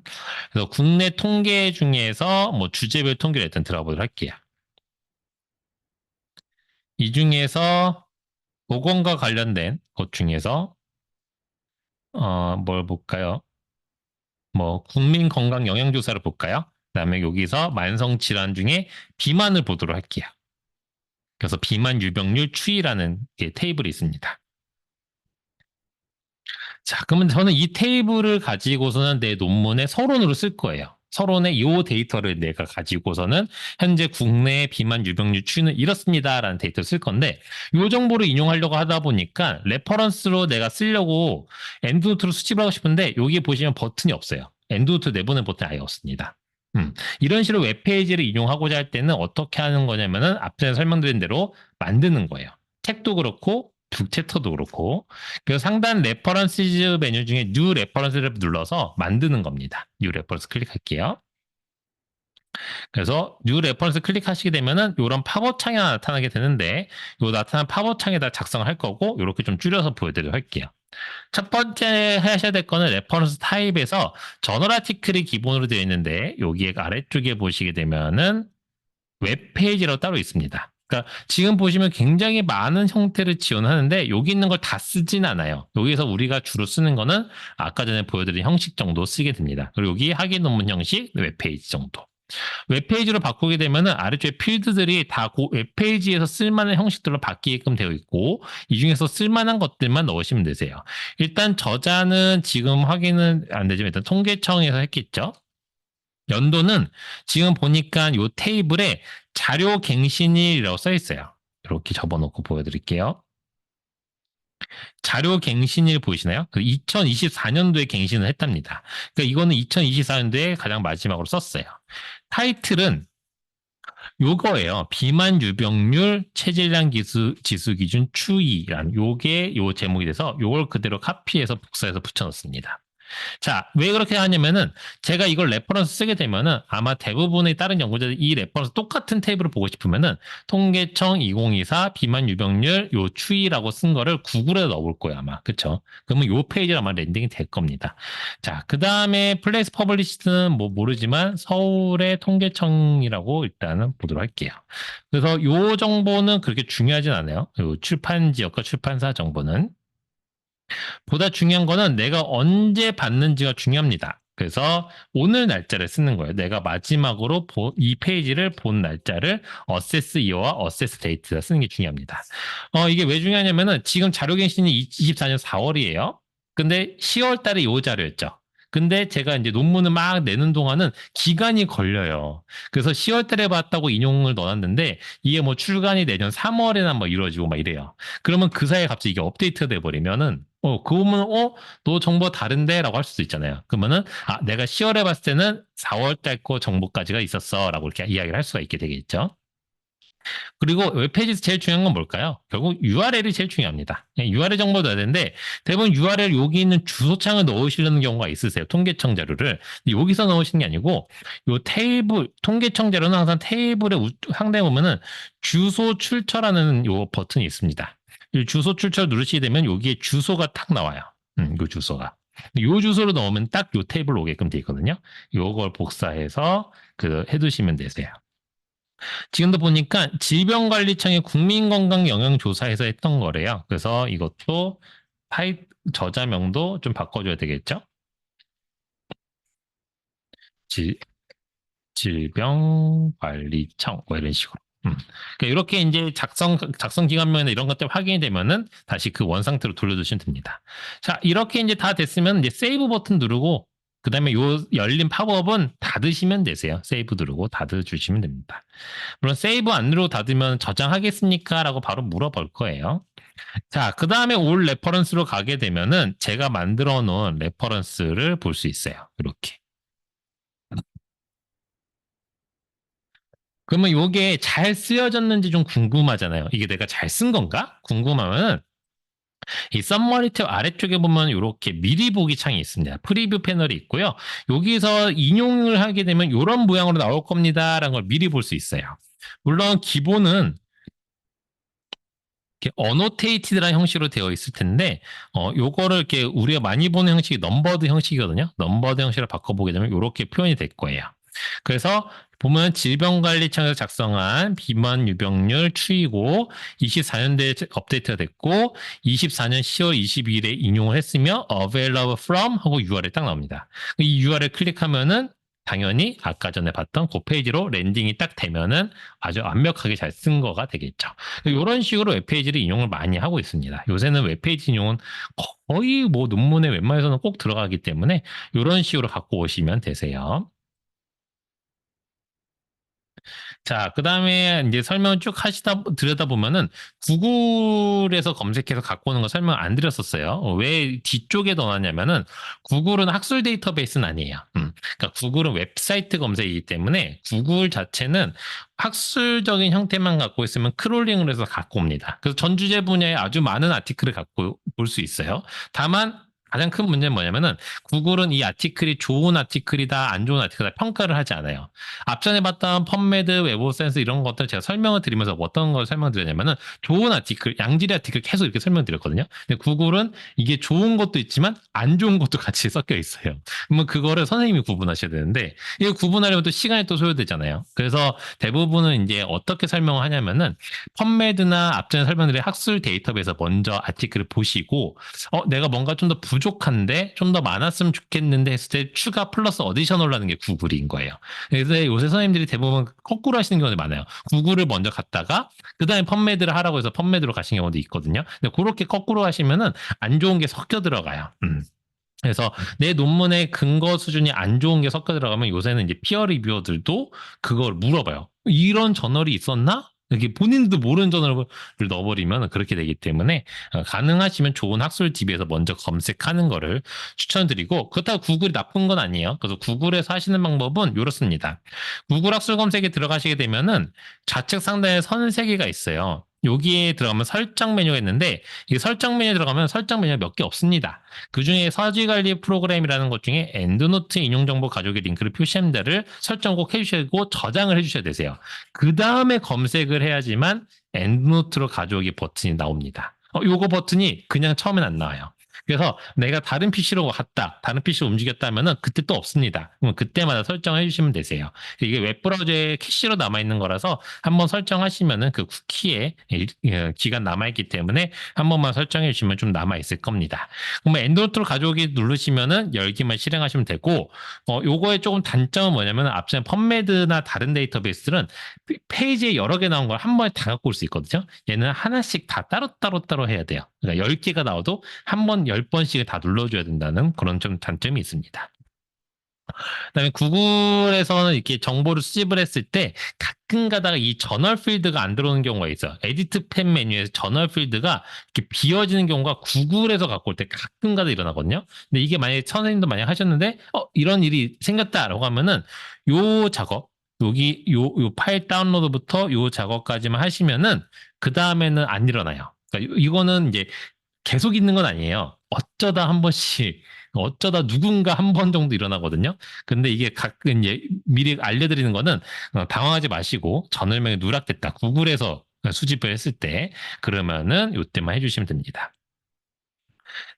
그래서 국내 통계 중에서 뭐 주제별 통계를 일단 들어보도록 할게요. 이 중에서 보건과 관련된 것 중에서 뭘 볼까요? 뭐 국민 건강 영양 조사를 볼까요? 그다음에 여기서 만성 질환 중에 비만을 보도록 할게요. 그래서 비만 유병률 추이라는 테이블이 있습니다. 자, 그러면 저는 이 테이블을 가지고서는 내 논문의 서론으로 쓸 거예요. 서론에 이 데이터를 내가 가지고서는 현재 국내 비만 유병률 추이는 이렇습니다라는 데이터를 쓸 건데 이 정보를 인용하려고 하다 보니까 레퍼런스로 내가 쓰려고 엔드노트로 수집을 하고 싶은데 여기 보시면 버튼이 없어요. 엔드노트 내보낸 버튼이 아예 없습니다. 이런 식으로 웹페이지를 인용하고자 할 때는 어떻게 하는 거냐면은 앞전에 설명드린 대로 만드는 거예요. 책도 그렇고 북챕터도 그렇고. 그래서 상단 레퍼런시즈 메뉴 중에 뉴 레퍼런스를 눌러서 만드는 겁니다. 뉴 레퍼런스 클릭할게요. 그래서 뉴 레퍼런스 클릭하시게 되면은 이런 팝업 창이 하나 나타나게 되는데 이 나타난 팝업 창에다 작성을 할 거고 이렇게 좀 줄여서 보여드리도록 할게요. 첫 번째 하셔야 될 거는 레퍼런스 타입에서 저널 아티클이 기본으로 되어 있는데 여기에 아래쪽에 보시게 되면은 웹페이지라고 따로 있습니다. 그러니까 지금 보시면 굉장히 많은 형태를 지원하는데 여기 있는 걸 다 쓰진 않아요. 여기서 우리가 주로 쓰는 거는 아까 전에 보여드린 형식 정도 쓰게 됩니다. 그리고 여기 확인 논문 형식, 웹페이지 정도. 웹페이지로 바꾸게 되면은 아래쪽에 필드들이 다 그 웹페이지에서 쓸만한 형식들로 바뀌게끔 되어 있고 이 중에서 쓸만한 것들만 넣으시면 되세요. 일단 저자는 지금 확인은 안 되지만 일단 통계청에서 했겠죠. 연도는 지금 보니까 이 테이블에 자료 갱신일이라고 써 있어요. 이렇게 접어놓고 보여드릴게요. 자료 갱신일 보이시나요? 2024년도에 갱신을 했답니다. 그러니까 이거는 2024년도에 가장 마지막으로 썼어요. 타이틀은 요거예요. 비만 유병률 체질량 지수 기준 추이란 요게 요 제목이 돼서 요걸 그대로 카피해서 복사해서 붙여넣습니다. 자, 왜 그렇게 하냐면은 제가 이걸 레퍼런스 쓰게 되면은 아마 대부분의 다른 연구자들이 이 레퍼런스 똑같은 테이블을 보고 싶으면은 통계청 2024 비만 유병률 요 추이라고 쓴 거를 구글에 넣어볼 거예요 아마. 그쵸? 그러면 요 페이지로 아마 랜딩이 될 겁니다. 자, 그 다음에 플레이스 퍼블리시드는 뭐 모르지만 서울의 통계청이라고 일단은 보도록 할게요. 그래서 요 정보는 그렇게 중요하진 않아요. 요 출판 지역과 출판사 정보는. 보다 중요한 거는 내가 언제 받는지가 중요합니다. 그래서 오늘 날짜를 쓰는 거예요. 내가 마지막으로 이 페이지를 본 날짜를 어세스 이어와 어세스 데이트를 쓰는 게 중요합니다. 이게 왜 중요하냐면은 지금 자료갱신이 24년 4월이에요. 근데 10월 달에 이 자료였죠. 근데 제가 이제 논문을 막 내는 동안은 기간이 걸려요. 그래서 10월 달에 봤다고 인용을 넣어놨는데 이게 뭐 출간이 내년 3월에나 뭐 이루어지고 막 이래요. 그러면 그 사이에 갑자기 이게 업데이트가 돼버리면은 그러면 너 정보 다른데? 라고 할 수도 있잖아요. 그러면은 내가 10월에 봤을 때는 4월 달 거 정보까지가 있었어 라고 이렇게 이야기를 할 수가 있게 되겠죠. 그리고 웹페이지에서 제일 중요한 건 뭘까요? 결국 URL이 제일 중요합니다. URL 정보 넣어야 되는데 대부분 URL 여기 있는 주소창을 넣으시려는 경우가 있으세요. 통계청 자료를. 여기서 넣으시는 게 아니고 요 테이블, 통계청 자료는 항상 테이블의 상단에 보면은 주소 출처라는 요 버튼이 있습니다. 이 주소 출처를 누르시게 되면 여기에 주소가 탁 나와요. 요 주소가. 요 주소로 넣으면 딱 요 테이블 오게끔 돼 있거든요. 요걸 복사해서 해두시면 되세요. 지금도 보니까 질병관리청의 국민건강영양조사에서 했던 거래요. 그래서 이것도 저자명도 좀 바꿔줘야 되겠죠? 질병관리청 뭐 이런 식으로. 그러니까 이렇게 이제 작성 기간명이나 이런 것들 확인이 되면은 다시 그 원 상태로 돌려주시면 됩니다. 자, 이렇게 이제 다 됐으면 이제 세이브 버튼 누르고 그 다음에 요 열린 팝업은 닫으시면 되세요. 세이브 누르고 닫아주시면 됩니다. 물론 세이브 안 누르고 닫으면 저장하겠습니까? 라고 바로 물어볼 거예요. 자, 그 다음에 올 레퍼런스로 가게 되면은 제가 만들어 놓은 레퍼런스를 볼 수 있어요. 이렇게. 그러면 이게 잘 쓰여졌는지 좀 궁금하잖아요. 이게 내가 잘 쓴 건가? 궁금하면 이 썸머리 탭 아래쪽에 보면 이렇게 미리 보기 창이 있습니다. 프리뷰 패널이 있고요. 여기서 인용을 하게 되면 이런 모양으로 나올 겁니다. 라는 걸 미리 볼 수 있어요. 물론 기본은 이렇게 어노테이티드라는 형식으로 되어 있을 텐데 요거를 이렇게 우리가 많이 보는 형식이 넘버드 형식이거든요. 넘버드 형식으로 바꿔보게 되면 이렇게 표현이 될 거예요. 그래서 보면 질병관리청에서 작성한 비만 유병률 추이고 24년도에 업데이트가 됐고 24년 10월 22일에 인용을 했으며 available from 하고 URL 딱 나옵니다. 이 URL 클릭하면은 당연히 아까 전에 봤던 그 페이지로 랜딩이 딱 되면은 아주 완벽하게 잘 쓴 거가 되겠죠. 이런 식으로 웹페이지를 인용을 많이 하고 있습니다. 요새는 웹페이지 인용은 거의 뭐 논문의 웬만해서는 꼭 들어가기 때문에 이런 식으로 갖고 오시면 되세요. 자, 그 다음에 이제 설명을 쭉 들여다보면은 구글에서 검색해서 갖고 오는 거 설명 안 드렸었어요. 왜 뒤쪽에 넣어놨냐면은 구글은 학술 데이터베이스는 아니에요. 그러니까 구글은 웹사이트 검색이기 때문에 구글 자체는 학술적인 형태만 갖고 있으면 크롤링을 해서 갖고 옵니다. 그래서 전 주제 분야에 아주 많은 아티클을 갖고 볼 수 있어요. 다만 가장 큰 문제는 뭐냐면은 구글은 이 아티클이 좋은 아티클이다, 안 좋은 아티클이다 평가를 하지 않아요. 앞전에 봤던 펀메드, 웹오센스 이런 것들 제가 설명을 드리면서 어떤 걸 설명드렸냐면은 좋은 아티클, 양질의 아티클 계속 이렇게 설명드렸거든요. 근데 구글은 이게 좋은 것도 있지만 안 좋은 것도 같이 섞여 있어요. 그러면 그거를 선생님이 구분하셔야 되는데 이거 구분하려면 또 시간이 또 소요되잖아요. 그래서 대부분은 이제 어떻게 설명을 하냐면은 펀메드나 앞전에 설명드린 학술 데이터베이스에서 먼저 아티클을 보시고 내가 뭔가 좀 더 부족한데 좀 더 많았으면 좋겠는데 했을 때 추가 플러스 어디셔널라는 게 구글인 거예요. 그래서 요새 선생님들이 대부분 거꾸로 하시는 경우도 많아요. 구글을 먼저 갔다가 그 다음에 펀메드를 하라고 해서 펀메드로 가신 경우도 있거든요. 근데 그렇게 거꾸로 하시면은 안 좋은 게 섞여 들어가요. 그래서 내 논문의 근거 수준이 안 좋은 게 섞여 들어가면 요새는 이제 피어 리뷰어들도 그걸 물어봐요. 이런 저널이 있었나? 이렇게 본인도 모르는 저널을 넣어버리면 그렇게 되기 때문에 가능하시면 좋은 학술 DB에서 먼저 검색하는 거를 추천드리고 그렇다고 구글이 나쁜 건 아니에요. 그래서 구글에서 하시는 방법은 이렇습니다. 구글 학술 검색에 들어가시게 되면은 좌측 상단에 선 3개가 있어요. 여기에 들어가면 설정 메뉴가 있는데 이 설정 메뉴에 들어가면 설정 메뉴가 몇 개 없습니다. 그 중에 서지 관리 프로그램이라는 것 중에 엔드노트 인용 정보 가족의 링크를 표시합니다를 설정 꼭 해주시고 저장을 해주셔야 되세요. 그 다음에 검색을 해야지만 엔드노트로 가져오기 버튼이 나옵니다. 요거 버튼이 그냥 처음엔 안 나와요. 그래서 내가 다른 PC로 갔다, 다른 PC로 움직였다 하면은 그때 또 없습니다. 그럼 그때마다 설정해 주시면 되세요. 이게 웹브라우저에 캐시로 남아있는 거라서 한번 설정하시면은 그 쿠키에 기간 남아있기 때문에 한 번만 설정해 주시면 좀 남아있을 겁니다. 그러면 엔드노트로 가져오기 누르시면은 열기만 실행하시면 되고, 요거의 조금 단점은 뭐냐면 앞전에 펀메드나 다른 데이터베이스들은 페이지에 여러 개 나온 걸 한 번에 다 갖고 올 수 있거든요. 얘는 하나씩 다 따로 해야 돼요. 그러니까 10개가 나와도 한 번 10번씩 다 눌러줘야 된다는 그런 좀 단점이 있습니다. 그다음에 구글에서는 이렇게 정보를 수집을 했을 때 가끔 가다가 이 저널 필드가 안 들어오는 경우가 있어요. 에디트 펜 메뉴에서 저널 필드가 이렇게 비어지는 경우가 구글에서 갖고 올 때 가끔 가다 일어나거든요. 근데 이게 만약에 선생님도 만약 하셨는데 이런 일이 생겼다라고 하면은 요 작업 여기 요 파일 다운로드부터 요 작업까지만 하시면은 그 다음에는 안 일어나요. 그러니까 이거는 이제 계속 있는 건 아니에요. 어쩌다 한 번씩, 어쩌다 누군가 한 번 정도 일어나거든요. 근데 이게 가끔 이제 미리 알려드리는 거는 당황하지 마시고 전월명이 누락됐다. 구글에서 수집을 했을 때 그러면은 이때만 해주시면 됩니다.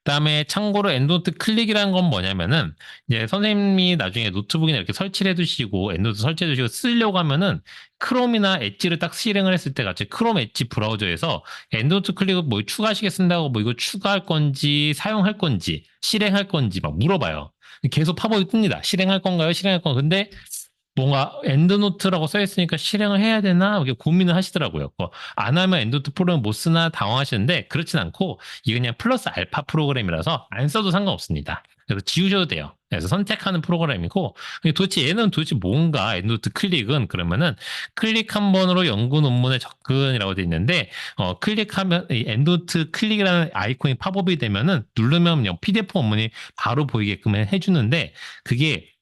그다음에 참고로 엔드노트 클릭이라는 건 뭐냐면은 이제 선생님이 나중에 노트북이나 이렇게 설치를 해두시고 엔드노트 설치해 두시고 쓰려고 하면은 크롬이나 엣지를 딱 실행을 했을 때 같이 크롬 엣지 브라우저에서 엔드노트 클릭을 뭐 추가하시겠습니다고 뭐 이거 추가할 건지 사용할 건지 실행할 건지 막 물어봐요. 계속 팝업이 뜹니다. 실행할 건가요? 실행할 건가요? 근데 뭔가 엔드노트라고 써있으니까 실행을 해야 되나 이렇게 고민을 하시더라고요. 안 하면 엔드노트 프로그램 못 쓰나 당황하시는데 그렇진 않고 이게 그냥 플러스 알파 프로그램이라서 안 써도 상관없습니다. 그래서 지우셔도 돼요. 그래서 선택하는 프로그램이고 도대체 얘는 도대체 뭔가 엔드노트 클릭은 그러면은 클릭 한 번으로 연구 논문에 접근이라고 돼 있는데 클릭하면 이 엔드노트 클릭이라는 아이콘이 팝업이 되면은 누르면 그냥 PDF 원문이 바로 보이게끔 해주는데 그게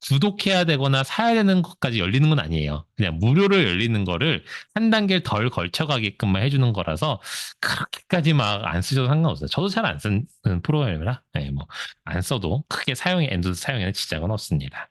구독해야 되거나 사야 되는 것까지 열리는 건 아니에요. 그냥 무료로 열리는 거를 한 단계를 덜 걸쳐가게끔만 해주는 거라서 그렇게까지 막 안 쓰셔도 상관없어요. 저도 잘 안 쓰는 프로그램이라 뭐 안 써도 크게 엔드노트 사용에는 지장은 없습니다.